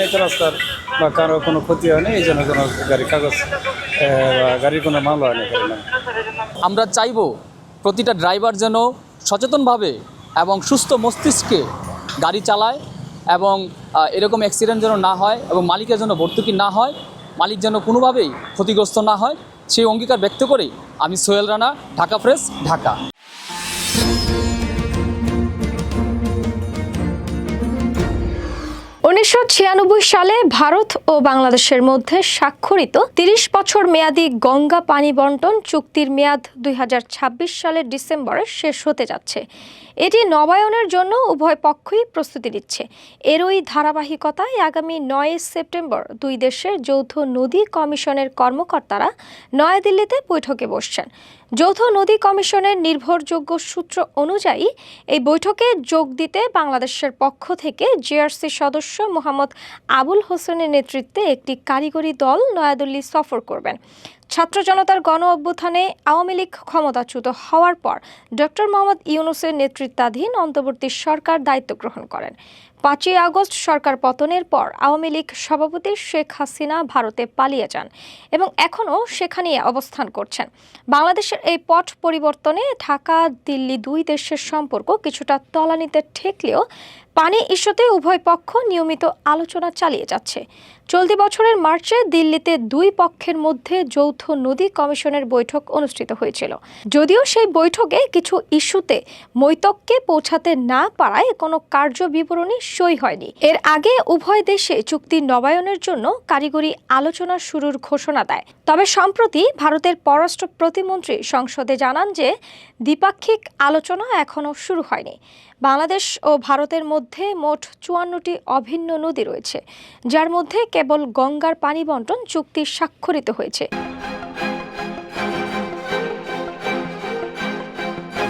নাই, তো রাস্তার বা কারো কোনো ক্ষতি হয়নি, এই জন্য কোনো গাড়ির কাগজ গাড়ির কোনো মামলা হয়নি।
আমরা চাইবো প্রতিটা ড্রাইভার যেন সচেতনভাবে এবং সুস্থ মস্তিষ্কে গাড়ি চালায় এবং এরকম অ্যাক্সিডেন্ট যেন না হয় এবং মালিকের জন্য ভর্তুকি না হয়, মালিক যেন কোনোভাবেই ক্ষতিগ্রস্ত না হয়, সেই অঙ্গীকার ব্যক্ত করেই আমি সোহেল রানা, ঢাকা প্রেস, ঢাকা।
1996 সালে ভারত ও বাংলাদেশের মধ্যে স্বাক্ষরিত 30 বছর মেয়াদী গঙ্গা পানি বন্টন চুক্তির মেয়াদ 2026 সালের ডিসেম্বরে শেষ হতে যাচ্ছে। এটি নবায়নের জন্য উভয় পক্ষই প্রস্তুতি নিচ্ছে। এরই ধারাবাহিকতায় আগামী 9 সেপ্টেম্বর দুই দেশের যৌথ নদী কমিশনের কর্মকর্তারা নয়াদিল্লিতে বৈঠকে বসছেন। যৌথ নদী কমিশনের নির্ভরযোগ্য সূত্র অনুযায়ী এই বৈঠকে যোগ দিতে বাংলাদেশের পক্ষ থেকে জিআরসি সদস্য মোহাম্মদ আবুল হোসেনের নেতৃত্বে একটি কারিগরি দল নয়াদিল্লি সফর করবেন। ছাত্র জনতার গণ অভ্যুত্থানে আওয়ামী লীগ ক্ষমতাচ্যুত হওয়ার পর ডক্টর মোহাম্মদ ইউনূসের নেতৃত্বাধীন অন্তর্বর্তী সরকার দায়িত্ব গ্রহণ করেন। 5 আগস্ট সরকার পতনের পর আওয়ামী লীগ সভাপতি শেখ হাসিনা ভারতে পালিয়ে যান এবং এখনও সেখানেই অবস্থান করছেন। বাংলাদেশের এই পট পরিবর্তনে ঢাকা দিল্লি দুই দেশের সম্পর্ক কিছুটা তলানিতে ঠেকলেও পানি ইস্যুতে উভয় পক্ষ নিয়মিত আলোচনা চালিয়ে যাচ্ছে। চলতি বছরের মার্চে দিল্লিতে দুই পক্ষের মধ্যে যৌথ নদী কমিশনের বৈঠক অনুষ্ঠিত হয়েছিল। যদিও সেই বৈঠকে কিছু ইস্যুতে মৈতক্যে পৌঁছাতে না পারায় কোনো কার্য বিবরণী সই হয়নি। এর আগে উভয় দেশে চুক্তি নবায়নের জন্য কারিগরি আলোচনা শুরুর ঘোষণা দেয়। তবে সম্প্রতি ভারতের পররাষ্ট্র প্রতিমন্ত্রী সংসদে জানান যে দ্বিপাক্ষিক আলোচনা এখনও শুরু হয়নি। বাংলাদেশ ও ভারতের মধ্যে মোট 54টি অভিন্ন নদী রয়েছে, যার মধ্যে কেবল গঙ্গার পানি বন্টন চুক্তি স্বাক্ষরিত হয়েছে।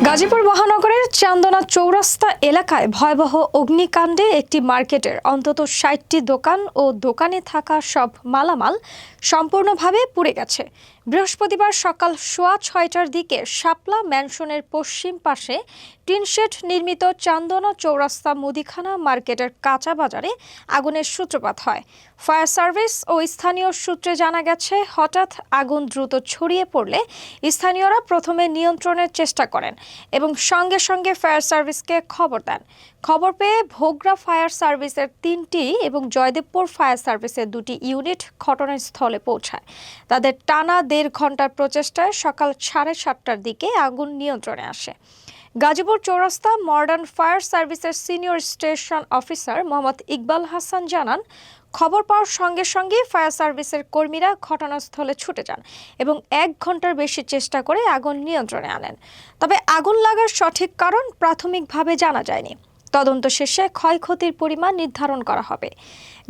গাজীপুর মহানগরের চান্দনা চৌরাস্তা এলাকায় ভয়াবহ অগ্নিকাণ্ডে একটি মার্কেটের অন্তত 60টি দোকান ও দোকানে থাকা সব মালামাল সম্পূর্ণভাবে পুড়ে গেছে। বৃহস্পতিবার সকাল 6:15টার দিকে শাপলা ম্যানশনের পশ্চিম পাশে টিনশেড নির্মিত চান্দনা চৌরাস্তা মুদিখানা মার্কেটের কাঁচা বাজারে আগুনের সূত্রপাত হয়। ফায়ার সার্ভিস ও স্থানীয় সূত্রে জানা গেছে, হঠাৎ আগুন দ্রুত ছড়িয়ে পড়লে স্থানীয়রা প্রথমে নিয়ন্ত্রণের চেষ্টা করেন এবং সঙ্গে সঙ্গে ফায়ার সার্ভিসকে খবর দেন। খবর পেয়ে ভোগড়া ফায়ার সার্ভিসের 3টি এবং জয়দেবপুর ফায়ার সার্ভিসের 2টি ইউনিট ঘটনাস্থলে পৌঁছায়। তাদের টানা 1.5 ঘন্টার প্রচেষ্টায় সকাল 7:30টার দিকে আগুন নিয়ন্ত্রণে আসে। গাজীপুর চৌরাস্তা মডার্ন ফায়ার সার্ভিসের senior station officer Mohammad Iqbal Hasan জানান, খবর পাওয়ার সঙ্গে সঙ্গে ফায়ার সার্ভিসের কর্মীরা ঘটনাস্থলে ছুটে যান এবং 1 ঘন্টার বেশি চেষ্টা করে আগুন নিয়ন্ত্রণে আনেন। তবে আগুন লাগার সঠিক কারণ প্রাথমিকভাবে জানা যায়নি। তদন্ত শেষে ক্ষয়ক্ষতির পরিমাণ নির্ধারণ করা হবে।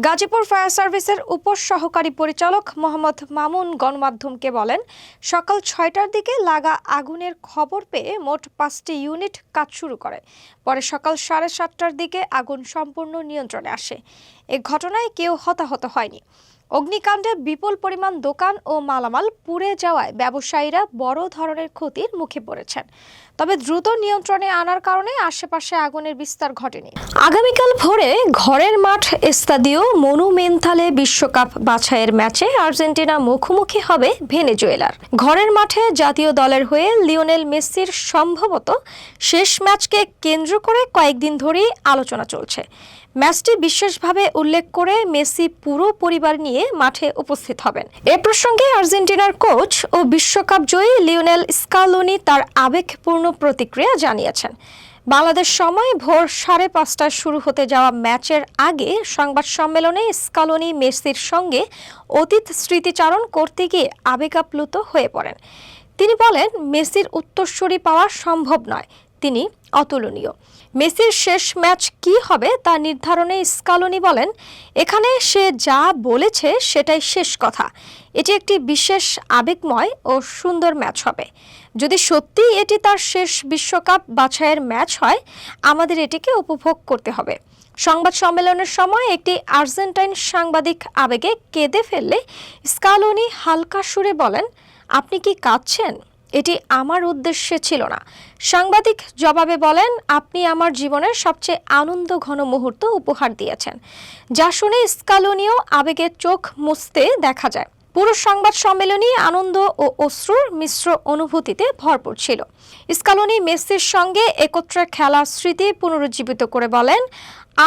গাজীপুর ফায়ার সার্ভিসের উপসহকারী পরিচালক মোহাম্মদ মামুন গণমাধ্যমকে বলেন, সকাল 6টার দিকে লাগা আগুনের খবর পেয়ে মোট 5টি ইউনিট কাজ শুরু করে। পরে সকাল 7:30টার দিকে আগুন সম্পূর্ণ নিয়ন্ত্রণে আসে। এ ঘটনায় কেউ হতাহত হয়নি। অগ্নিকাণ্ডে বিপুল পরিমাণ দোকান ও মালামাল পুড়ে যাওয়ায় ব্যবসায়ীরা বড় ধরনের ক্ষতির মুখে পড়েছেন। তবে দ্রুত নিয়ন্ত্রণে আনার কারণে আশেপাশে আগুনের বিস্তার ঘটেনি। আগামীকাল ভোরে ঘরের মাঠ এস্তাদিও মনুমেন্টালে বিশ্বকাপ বাছাইয়ের ম্যাচে আর্জেন্টিনা মুখোমুখি হবে ভেনেজুয়েলার। ঘরের মাঠে জাতীয় দলের হয়ে লিওনেল মেসির সম্ভবত শেষ ম্যাচকে কেন্দ্র করে কয়েকদিন ধরেই আলোচনা চলছে। ম্যাচটি বিশেষভাবে উল্লেখ করে মেসি পুরো পরিবার নিয়ে মাঠে উপস্থিত হবেন। এ প্রসঙ্গে আর্জেন্টিনার কোচ ও বিশ্বকাপ জয়ী লিওনেল স্কালোনি তার আবেগপূর্ণ প্রতিক্রিয়া জানিয়েছেন। বাংলাদেশ সময় ভোর 5:30টায় শুরু হতে যাওয়া ম্যাচের আগে সংবাদ সম্মেলনে স্কালোনি মেসির সঙ্গে অতীত স্মৃতিচারণ করতে গিয়ে আবেগাপ্লুত হয়ে পড়েন। তিনি বলেন, মেসির উত্তরসূরি পাওয়া সম্ভব নয়, তিনি অতুলনীয়। মেসির শেষ ম্যাচ কি হবে তা নির্ধারণে স্কালোনি বলেন, এখানে সে যা বলেছে সেটাই শেষ কথা। এটি একটি বিশেষ আবেগময় ও সুন্দর ম্যাচ হবে। যদি সত্যি এটি তার শেষ বিশ্বকাপ বাছাইয়ের ম্যাচ হয়, আমাদের এটিকে উপভোগ করতে হবে। সংবাদ সম্মেলনের সময় একটি আর্জেন্টাইন সাংবাদিক আবেগে কেঁদে ফেললে স্কালোনি হালকা সুরে বলেন, আপনি কি কাঁদছেন? এটি আমার উদ্দেশ্যে ছিল না। সাংবাদিক জবাবে বলেন, আপনি আমার জীবনের সবচেয়ে আনন্দঘন মুহূর্ত উপহার দিয়েছেন। যা শুনে স্কালোনিও আবেগে চোখ মুছতে দেখা যায়। পুরো সংবাদ সম্মেলনই আনন্দ ও অশ্রুর মিশ্র অনুভূতিতে ভরপুর ছিল। স্কালোনি মেসির সঙ্গে একত্রে খেলার স্মৃতি পুনরুজ্জীবিত করে বলেন,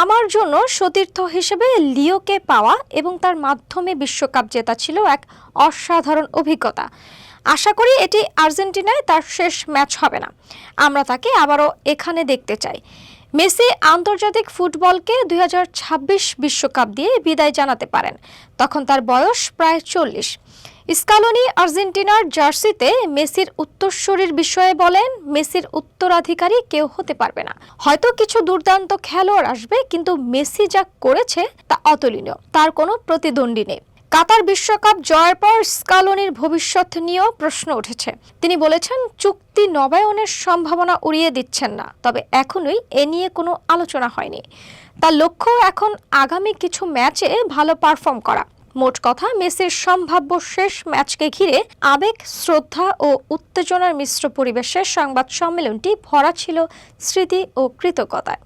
আমার জন্য সতীর্থ হিসেবে লিওকে পাওয়া এবং তার মাধ্যমে বিশ্বকাপ জেতা ছিল এক অসাধারণ অভিজ্ঞতা। আশা করি এটি আর্জেন্টিনায় তার শেষ ম্যাচ হবে না। আমরা তাকে আবারও এখানে দেখতে চাই। মেসি আন্তর্জাতিক ফুটবলকে 2026 বিশ্বকাপ দিয়ে বিদায় জানাতে পারেন। তখন তার বয়স প্রায় 40। স্কালোনি আর্জেন্টিনার জার্সিতে মেসির উত্তরসূরির বিষয়ে বলেন, মেসির উত্তরাধিকারী কেউ হতে পারবে না। হয়তো কিছু দুর্দান্ত খেলোয়াড় আসবে, কিন্তু মেসি যা করেছে তা অতুলনীয়। তার কোনো প্রতিদ্বন্দ্বী নেই। কাতার বিশ্বকাপ জয়ের পর স্কালোনির ভবিষ্যৎ নিয়েও প্রশ্ন উঠেছে। তিনি বলেছেন, চুক্তি নবায়নের সম্ভাবনা উড়িয়ে দিচ্ছেন না, তবে এখনোই এ নিয়ে কোনো আলোচনা হয়নি। তার লক্ষ্য এখন আগামী কিছু ম্যাচে ভালো পারফর্ম করা। মোট কথা, মেসির সম্ভাব্য শেষ ম্যাচকে ঘিরে আবেগ, শ্রদ্ধা ও উত্তেজনার মিশ্র পরিবেশে সংবাদ সম্মেলনটি ভরা ছিল স্মৃতি ও কৃতজ্ঞতায়।